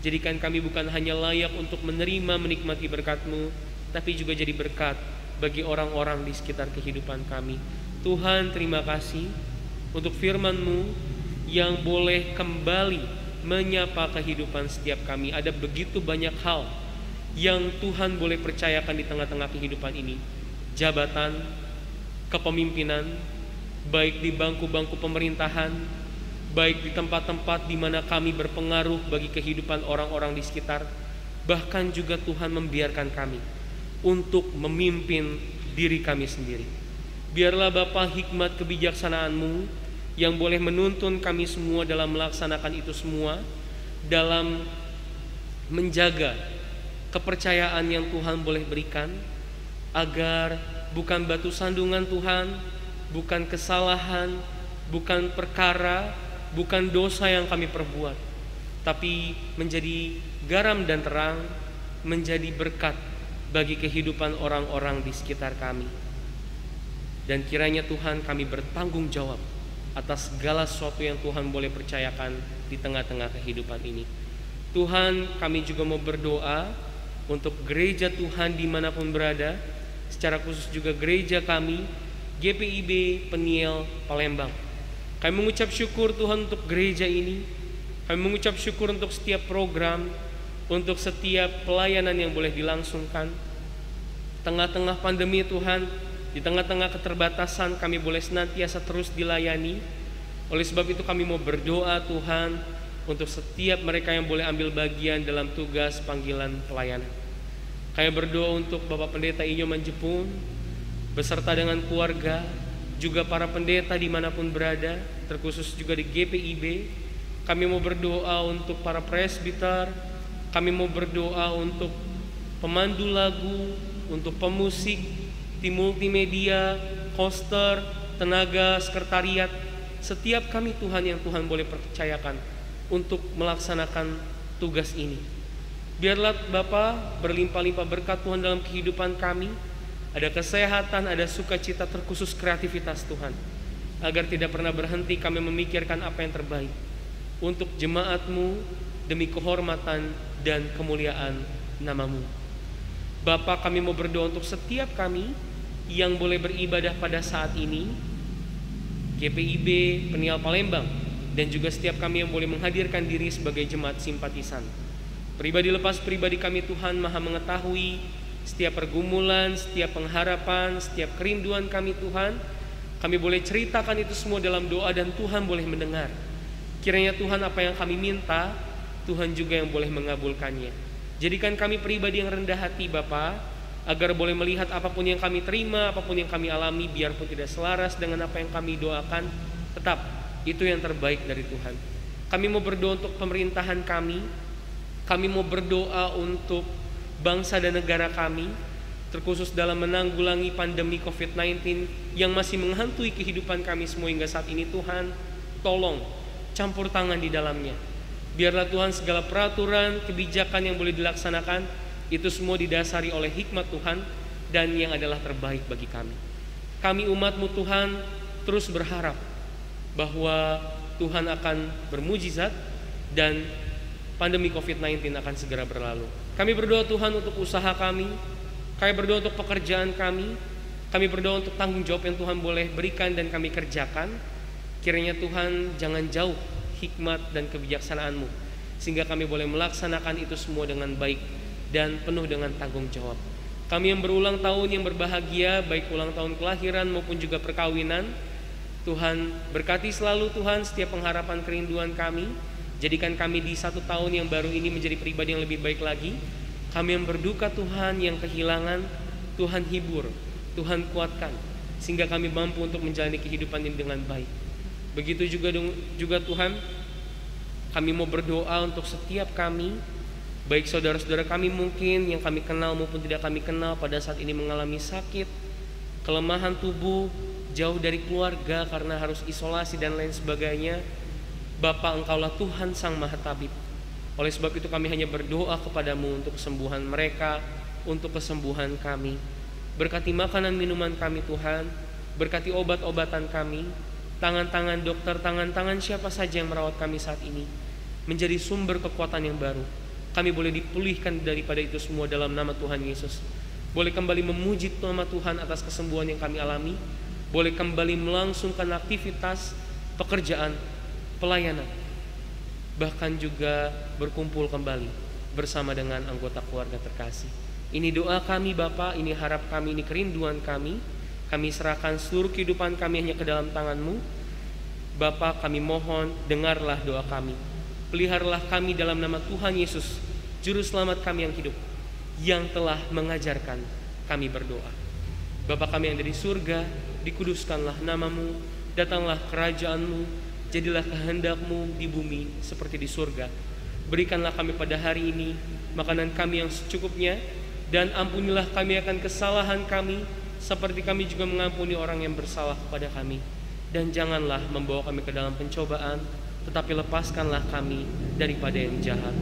jadikan kami bukan hanya layak untuk menerima menikmati berkat-Mu, tapi juga jadi berkat bagi orang-orang di sekitar kehidupan kami. Tuhan, terima kasih untuk firman-Mu yang boleh kembali menyapa kehidupan setiap kami. Ada begitu banyak hal yang Tuhan boleh percayakan di tengah-tengah kehidupan ini. Jabatan, kepemimpinan, baik di bangku-bangku pemerintahan, baik di tempat-tempat di mana kami berpengaruh bagi kehidupan orang-orang di sekitar, bahkan juga Tuhan membiarkan kami untuk memimpin diri kami sendiri. Biarlah Bapa hikmat kebijaksanaan-Mu yang boleh menuntun kami semua dalam melaksanakan itu semua, dalam menjaga kepercayaan yang Tuhan boleh berikan, agar bukan batu sandungan Tuhan, bukan kesalahan, bukan perkara, bukan dosa yang kami perbuat, tapi menjadi garam dan terang, menjadi berkat bagi kehidupan orang-orang di sekitar kami. Dan kiranya Tuhan, kami bertanggung jawab atas segala sesuatu yang Tuhan boleh percayakan di tengah-tengah kehidupan ini. Tuhan, kami juga mau berdoa untuk gereja Tuhan dimanapun berada, secara khusus juga gereja kami GPIB Peniel Palembang. Kami mengucap syukur Tuhan untuk gereja ini. Kami mengucap syukur untuk setiap program, untuk setiap pelayanan yang boleh dilangsungkan. Tengah-tengah pandemi Tuhan, di tengah-tengah keterbatasan, kami boleh senantiasa terus dilayani. Oleh sebab itu kami mau berdoa Tuhan untuk setiap mereka yang boleh ambil bagian dalam tugas panggilan pelayanan. Kami berdoa untuk Bapak Pendeta Inyo Manjepun beserta dengan keluarga, juga para pendeta dimanapun berada, terkhusus juga di GPIB. Kami mau berdoa untuk para presbiter, kami mau berdoa untuk pemandu lagu, untuk pemusik, tim multimedia, hoster, tenaga sekretariat, setiap kami Tuhan yang Tuhan boleh percayakan untuk melaksanakan tugas ini. Biarlah Bapa berlimpah-limpah berkat Tuhan dalam kehidupan kami. Ada kesehatan, ada sukacita, terkhusus kreativitas Tuhan, agar tidak pernah berhenti kami memikirkan apa yang terbaik untuk jemaat-Mu demi kehormatan dan kemuliaan nama-Mu. Bapa, kami mau berdoa untuk setiap kami yang boleh beribadah pada saat ini, GPIB Peniel Palembang, dan juga setiap kami yang boleh menghadirkan diri sebagai jemaat simpatisan. Pribadi lepas pribadi kami Tuhan Maha mengetahui setiap pergumulan, setiap pengharapan, setiap kerinduan kami Tuhan. Kami boleh ceritakan itu semua dalam doa dan Tuhan boleh mendengar. Kiranya Tuhan apa yang kami minta, Tuhan juga yang boleh mengabulkannya. Jadikan kami pribadi yang rendah hati Bapa, agar boleh melihat apapun yang kami terima, apapun yang kami alami, biarpun tidak selaras dengan apa yang kami doakan, tetap itu yang terbaik dari Tuhan. Kami mau berdoa untuk pemerintahan kami mau berdoa untuk bangsa dan negara kami, terkhusus dalam menanggulangi pandemi COVID-19 yang masih menghantui kehidupan kami semua hingga saat ini. Tuhan, tolong campur tangan di dalamnya. Biarlah Tuhan segala peraturan, kebijakan yang boleh dilaksanakan, itu semua didasari oleh hikmat Tuhan dan yang adalah terbaik bagi kami. Kami umat-Mu Tuhan terus berharap bahwa Tuhan akan bermujizat dan pandemi COVID-19 akan segera berlalu. Kami berdoa Tuhan untuk usaha kami berdoa untuk pekerjaan kami berdoa untuk tanggung jawab yang Tuhan boleh berikan dan kami kerjakan. Kiranya Tuhan jangan jauh hikmat dan kebijaksanaan-Mu, sehingga kami boleh melaksanakan itu semua dengan baik dan penuh dengan tanggung jawab. Kami yang berulang tahun yang berbahagia, baik ulang tahun kelahiran maupun juga perkawinan, Tuhan berkati selalu Tuhan setiap pengharapan kerinduan kami. Jadikan kami di 1 tahun yang baru ini menjadi pribadi yang lebih baik lagi. Kami yang berduka Tuhan, yang kehilangan, Tuhan hibur, Tuhan kuatkan, sehingga kami mampu untuk menjalani kehidupan ini dengan baik. Begitu juga Tuhan, kami mau berdoa untuk setiap kami, baik saudara-saudara kami mungkin yang kami kenal maupun tidak kami kenal pada saat ini mengalami sakit, kelemahan tubuh, jauh dari keluarga karena harus isolasi dan lain sebagainya. Bapa, Engkaulah Tuhan Sang Maha Tabib. Oleh sebab itu kami hanya berdoa kepadamu untuk kesembuhan mereka, untuk kesembuhan kami. Berkati makanan minuman kami Tuhan, berkati obat-obatan kami, tangan-tangan dokter, tangan-tangan siapa saja yang merawat kami saat ini, menjadi sumber kekuatan yang baru. Kami boleh dipulihkan daripada itu semua dalam nama Tuhan Yesus. Boleh kembali memuji nama Tuhan atas kesembuhan yang kami alami, boleh kembali melangsungkan aktivitas, pekerjaan, pelayanan, bahkan juga berkumpul kembali bersama dengan anggota keluarga terkasih. Ini doa kami Bapa, ini harap kami, ini kerinduan kami. Kami serahkan seluruh kehidupan kami hanya ke dalam tangan-Mu. Bapa, kami mohon dengarlah doa kami. Peliharalah kami dalam nama Tuhan Yesus, Juru Selamat kami yang hidup, yang telah mengajarkan kami berdoa. Bapa kami yang ada di surga, dikuduskanlah nama-Mu, datanglah kerajaan-Mu, jadilah kehendak-Mu di bumi seperti di surga. Berikanlah kami pada hari ini makanan kami yang secukupnya, dan ampunilah kami akan kesalahan kami, seperti kami juga mengampuni orang yang bersalah kepada kami. Dan janganlah membawa kami ke dalam pencobaan, tetapi lepaskanlah kami daripada yang jahat.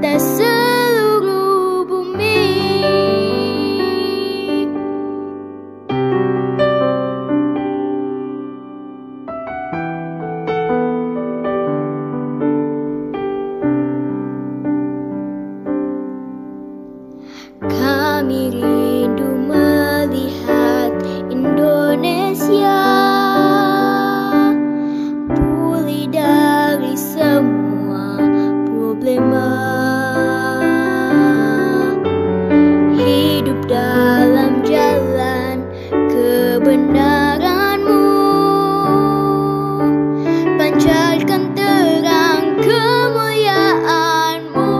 atas seluruh bumi. Kami rindu melihat Indonesia pulih dari semua problema, hidup dalam jalan kebenaran-Mu, pancarkan terang kemuliaan-Mu.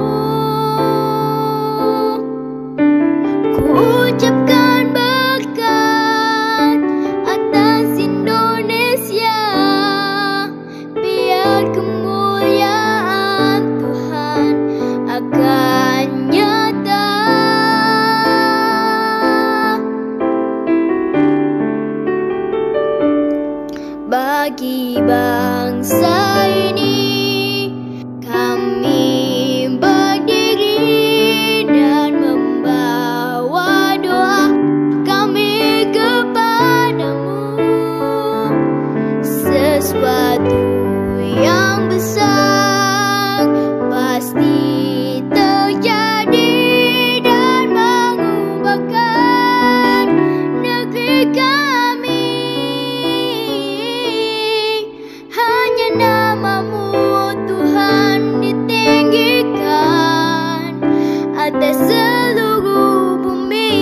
Ku ucapkan berkat atas Indonesia, biar kemuliaan Tuhan akan nyata. Bagi bangsa ini kami berdiri dan membawa doa kami kepadamu. Sesuatu yang besar pasti terjadi dan mengubahkan negeri kami. Hanya nama-Mu Tuhan ditinggikan atas seluruh bumi.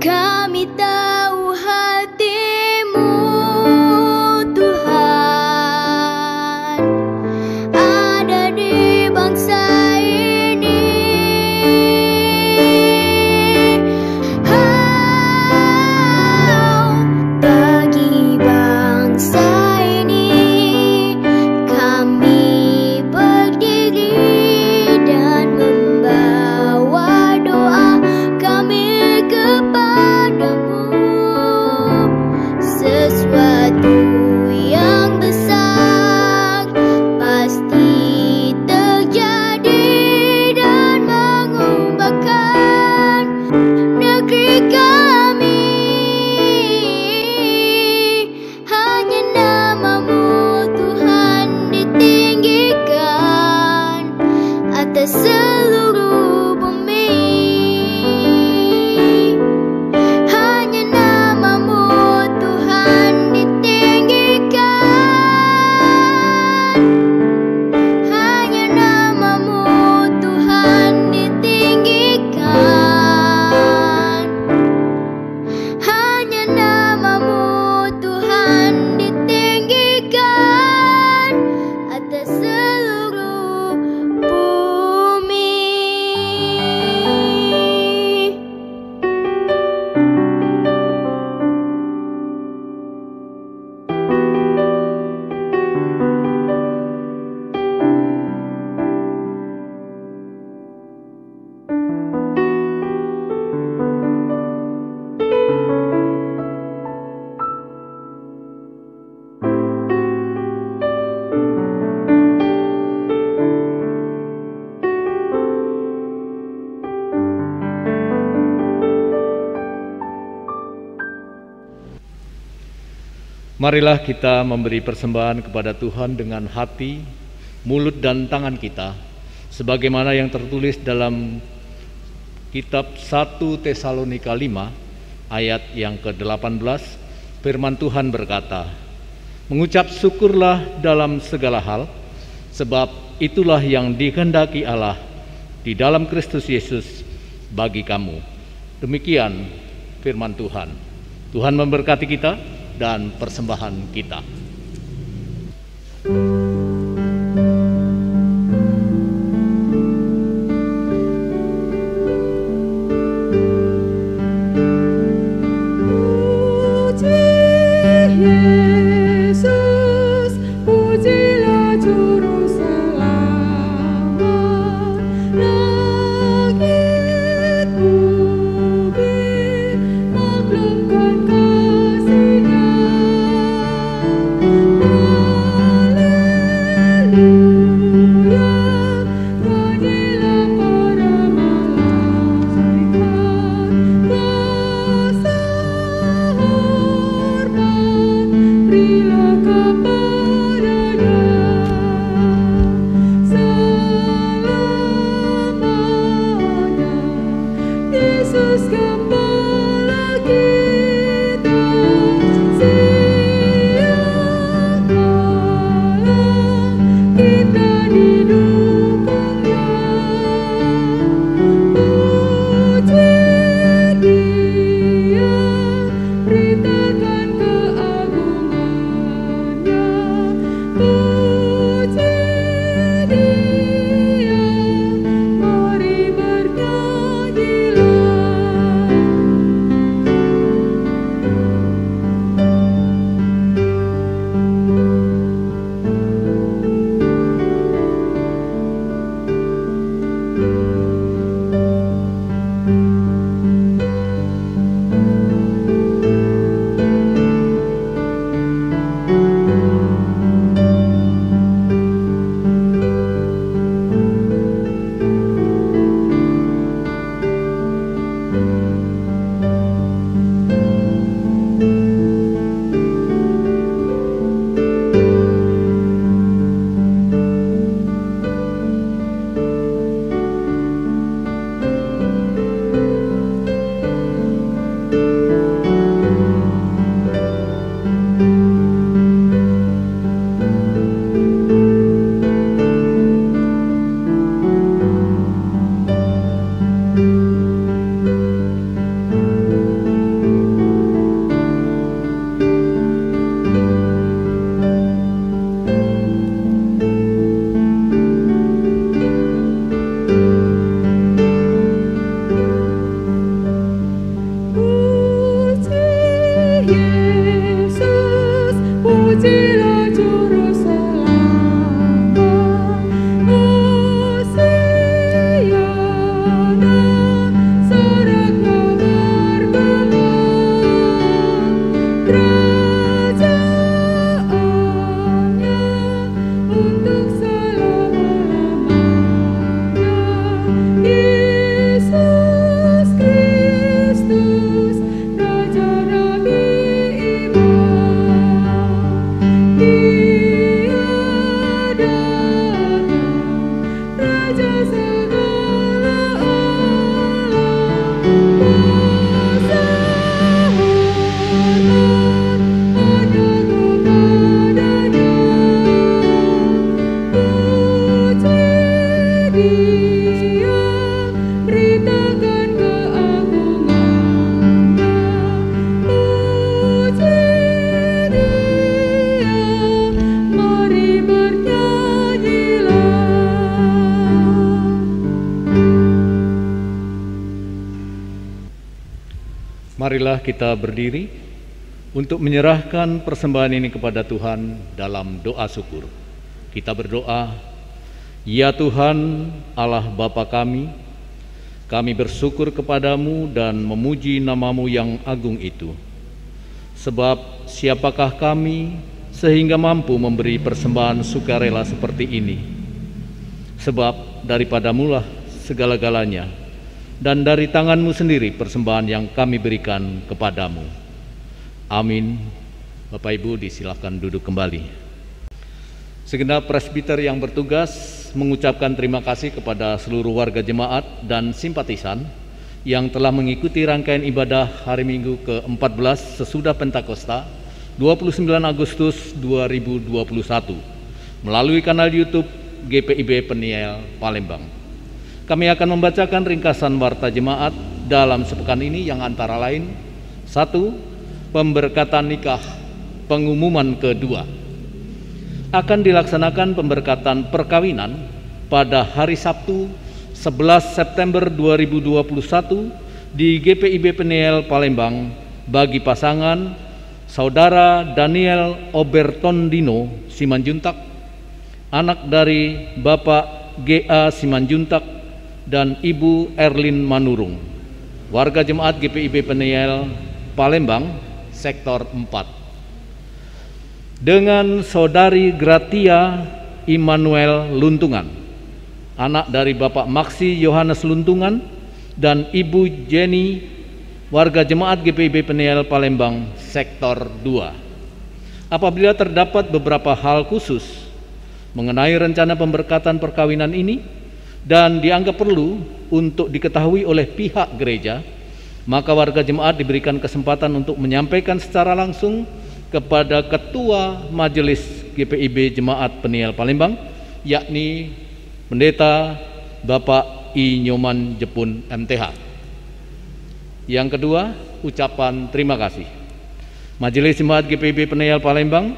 Kami tahu hati-Mu Tuhan ada di bangsa ini. Bagi bangsa ini kami berdiri dan membawa doa kami kepadamu. Sesuatu yang besar pasti terjadi dan mengubahkan negeri kami. Hanya nama-Mu Tuhan ditinggikan atas seluruh bumi. Hanya nama-Mu Tuhan ditinggikan. Hanya nama-Mu Tuhan ditinggikan. Hanya nama-Mu Tuhan ditinggikan atas seluruh bumi. Marilah kita memberi persembahan kepada Tuhan dengan hati, mulut dan tangan kita, sebagaimana yang tertulis dalam kitab 1 Tesalonika 5 ayat yang ke-18. Firman Tuhan berkata, "Mengucap syukurlah dalam segala hal, sebab itulah yang dikehendaki Allah di dalam Kristus Yesus bagi kamu." Demikian firman Tuhan. Tuhan memberkati kita dan persembahan kita. Langit bumi maklumkan kasih-Nya. Yesus, pujilah Juru Selamat. Hosiana, soraknya bergema, kerajaannya untuk selama-lamanya. Yesus Kristus, Raja Nabi Iman, Dia datang, Raja segala alam. Hormat hanya kepadanya, puji Dia, beritakan keagungannya. Puji Dia, mari bernyanyilah. Marilah kita berdiri untuk menyerahkan persembahan ini kepada Tuhan dalam doa syukur. Kita berdoa, ya Tuhan Allah Bapa kami bersyukur kepadamu dan memuji namamu yang agung itu. Sebab siapakah kami sehingga mampu memberi persembahan sukarela seperti ini? Sebab daripadamulah segala-galanya, dan dari tanganmu sendiri persembahan yang kami berikan kepadamu. Amin. Bapak Ibu disilahkan duduk kembali. Segenap presbiter yang bertugas mengucapkan terima kasih kepada seluruh warga jemaat dan simpatisan yang telah mengikuti rangkaian ibadah hari Minggu ke-14 sesudah Pentakosta 29 Agustus 2021 melalui kanal YouTube GPIB Peniel Palembang. Kami akan membacakan ringkasan warta jemaat dalam sepekan ini yang antara lain: 1. Pemberkatan nikah, pengumuman kedua. Akan dilaksanakan pemberkatan perkawinan pada hari Sabtu 11 September 2021 di GPIB Peniel Palembang bagi pasangan Saudara Daniel Obertondino Simanjuntak, anak dari Bapak G.A. Simanjuntak dan Ibu Erlin Manurung, warga jemaat GPIB Peniel Palembang, sektor 4. Dengan Saudari Gratia Immanuel Luntungan, anak dari Bapak Maksi Yohanes Luntungan dan Ibu Jenny, warga jemaat GPIB Peniel Palembang, sektor 2. Apabila terdapat beberapa hal khusus mengenai rencana pemberkatan perkawinan ini dan dianggap perlu untuk diketahui oleh pihak gereja, maka warga jemaat diberikan kesempatan untuk menyampaikan secara langsung kepada Ketua Majelis GPIB Jemaat Peniel Palembang, yakni Pendeta Bapak I. Nyoman Jepun MTH. Yang kedua, ucapan terima kasih. Majelis Jemaat GPIB Peniel Palembang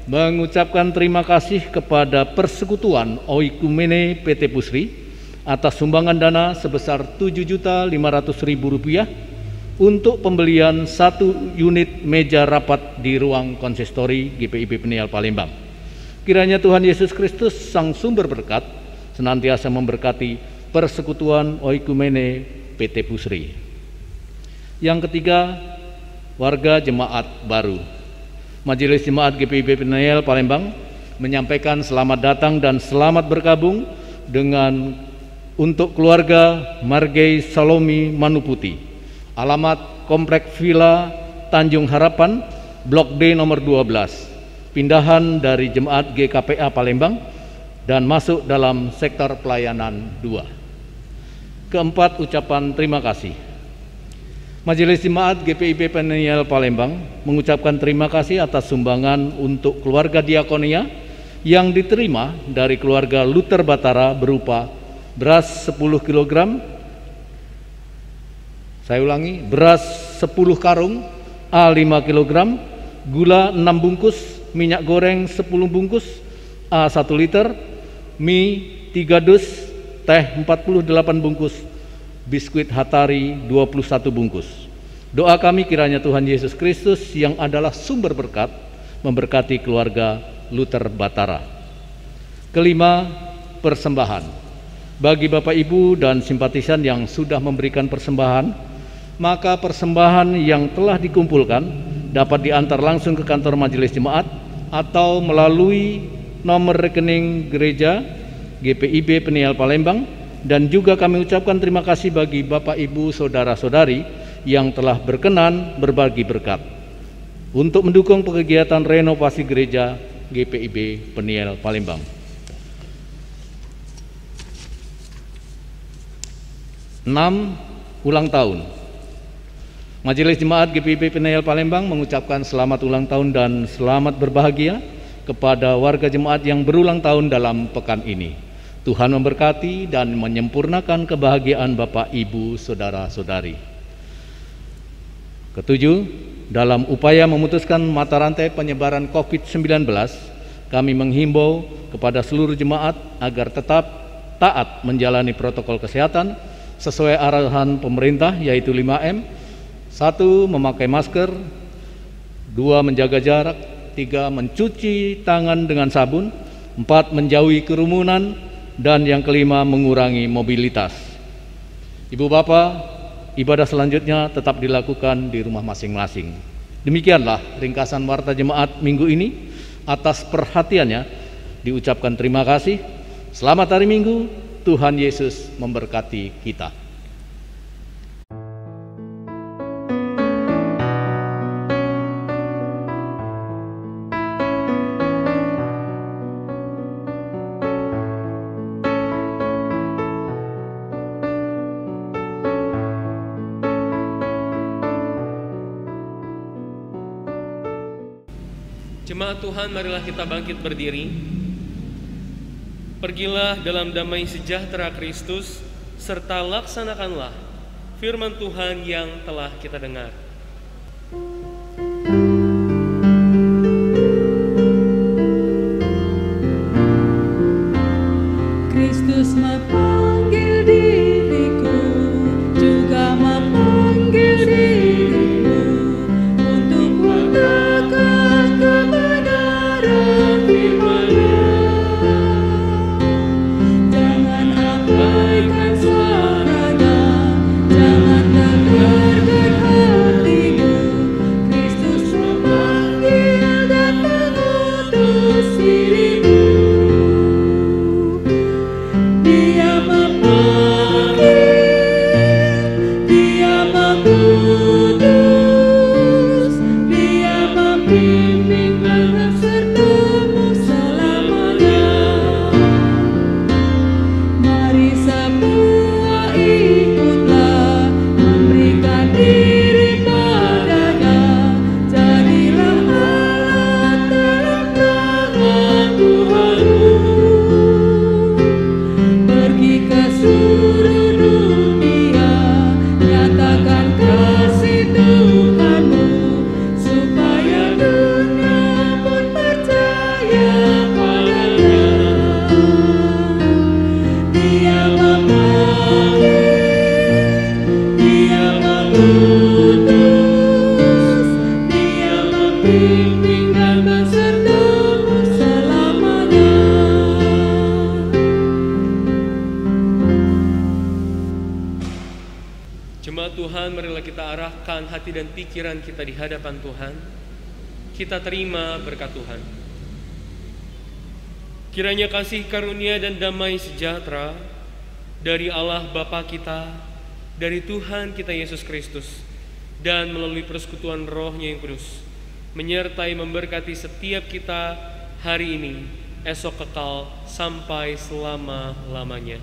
mengucapkan terima kasih kepada Persekutuan Oikumene PT Pusri atas sumbangan dana sebesar Rp7.500.000 untuk pembelian 1 unit meja rapat di ruang konsistori GPIB Peniel Palembang. Kiranya Tuhan Yesus Kristus, Sang Sumber Berkat, senantiasa memberkati Persekutuan Oikumene PT Pusri. Yang ketiga, warga jemaat baru. Majelis Jemaat GPIB Peniel Palembang menyampaikan selamat datang dan selamat bergabung untuk keluarga Margei Salomi Manuputi, alamat Komplek Villa Tanjung Harapan, Blok D nomor 12, pindahan dari Jemaat GKPA Palembang dan masuk dalam sektor pelayanan 2. Keempat, ucapan terima kasih. Majelis Jemaat GPIB Peniel Palembang mengucapkan terima kasih atas sumbangan untuk keluarga diakonia yang diterima dari keluarga Luther Batara berupa beras 10 kg, saya ulangi, beras 10 karung A5 kg, gula 6 bungkus, minyak goreng 10 bungkus A1 liter, mie 3 dus, teh 48 bungkus, biskuit Hatari 21 bungkus. Doa kami kiranya Tuhan Yesus Kristus yang adalah sumber berkat memberkati keluarga Luther Batara. Kelima, persembahan. Bagi Bapak Ibu dan simpatisan yang sudah memberikan persembahan, maka persembahan yang telah dikumpulkan dapat diantar langsung ke kantor Majelis Jemaat atau melalui nomor rekening gereja GPIB Peniel Palembang. Dan juga kami ucapkan terima kasih bagi Bapak Ibu Saudara-saudari yang telah berkenan berbagi berkat untuk mendukung kegiatan renovasi gereja GPIB Peniel Palembang. 6. Ulang tahun. Majelis Jemaat GPIB Peniel Palembang mengucapkan selamat ulang tahun dan selamat berbahagia kepada warga jemaat yang berulang tahun dalam pekan ini. Tuhan memberkati dan menyempurnakan kebahagiaan Bapak, Ibu, Saudara-saudari. Ketujuh, dalam upaya memutuskan mata rantai penyebaran COVID-19, kami menghimbau kepada seluruh jemaat agar tetap taat menjalani protokol kesehatan sesuai arahan pemerintah, yaitu 5M. 1. Memakai masker. 2. Menjaga jarak. 3. Mencuci tangan dengan sabun. 4. Menjauhi kerumunan. Dan yang kelima, mengurangi mobilitas. Ibu Bapak, ibadah selanjutnya tetap dilakukan di rumah masing-masing. Demikianlah ringkasan warta jemaat minggu ini. Atas perhatiannya diucapkan terima kasih. Selamat hari Minggu. Tuhan Yesus memberkati kita. Jemaat Tuhan, marilah kita bangkit berdiri. Pergilah dalam damai sejahtera Kristus, serta laksanakanlah firman Tuhan yang telah kita dengar. Kristus memanggil diriku, juga memanggil dirimu untuk mendekat kebenaran firman-Nya. Jangan abaikan suaranya, jangan dengarkan hatimu. Kristus memanggil dan mengutus dirimu. Dia memanggil, Dia mengutus, Dia membimbing dan sertamu selamanya. Mari semua ikutlah, memberikan diri padanya. Jadilah alat dalam tangan Tuhanmu. Pergi ke seluruh dunia, nyatakan kasih Tuhanmu, supaya dunia pun percaya padanya. Dia memanggil, Dia mengutus, Dia membimbing dan besertamu selamanya. Jemaat Tuhan, marilah kita arahkan hati dan pikiran kita di hadapan Tuhan. Kita terima berkat Tuhan. Kiranya kasih karunia dan damai sejahtera dari Allah Bapa kita, dari Tuhan kita Yesus Kristus, dan melalui persekutuan Roh-Nya yang kudus, menyertai memberkati setiap kita hari ini, esok kekal, sampai selama-lamanya.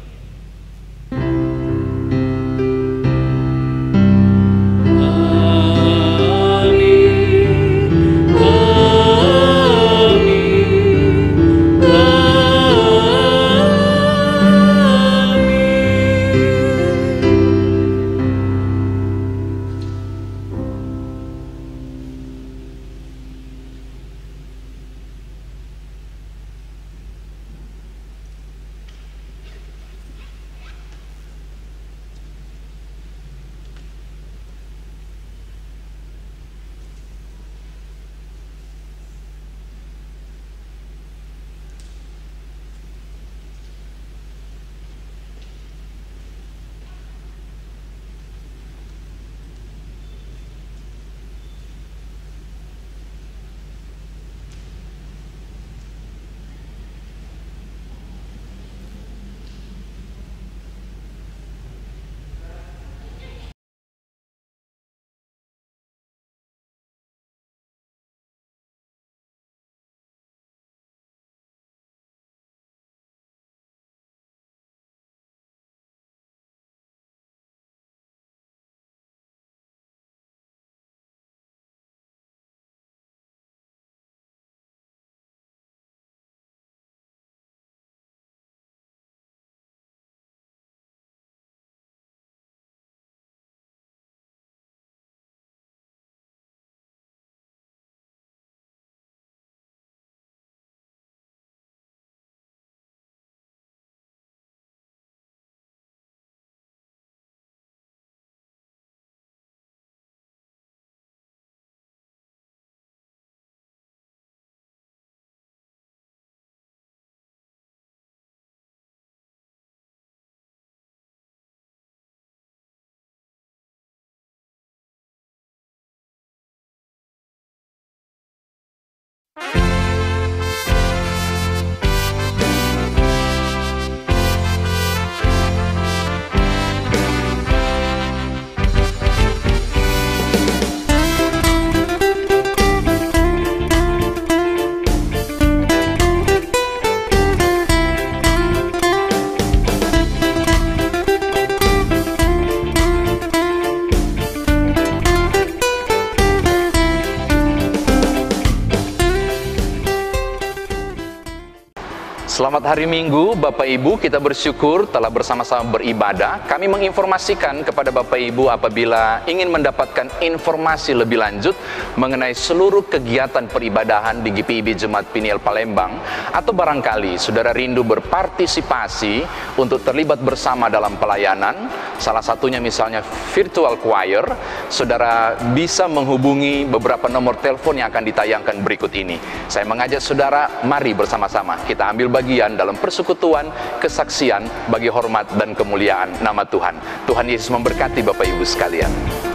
Selamat hari Minggu, Bapak Ibu. Kita bersyukur telah bersama-sama beribadah. Kami menginformasikan kepada Bapak Ibu apabila ingin mendapatkan informasi lebih lanjut mengenai seluruh kegiatan peribadahan di GPIB Jemaat Peniel Palembang, atau barangkali saudara rindu berpartisipasi untuk terlibat bersama dalam pelayanan, salah satunya misalnya virtual choir, saudara bisa menghubungi beberapa nomor telepon yang akan ditayangkan berikut ini. Saya mengajak saudara, mari bersama-sama kita ambil bagian dalam persekutuan kesaksian bagi hormat dan kemuliaan nama Tuhan. Tuhan Yesus memberkati Bapak Ibu sekalian.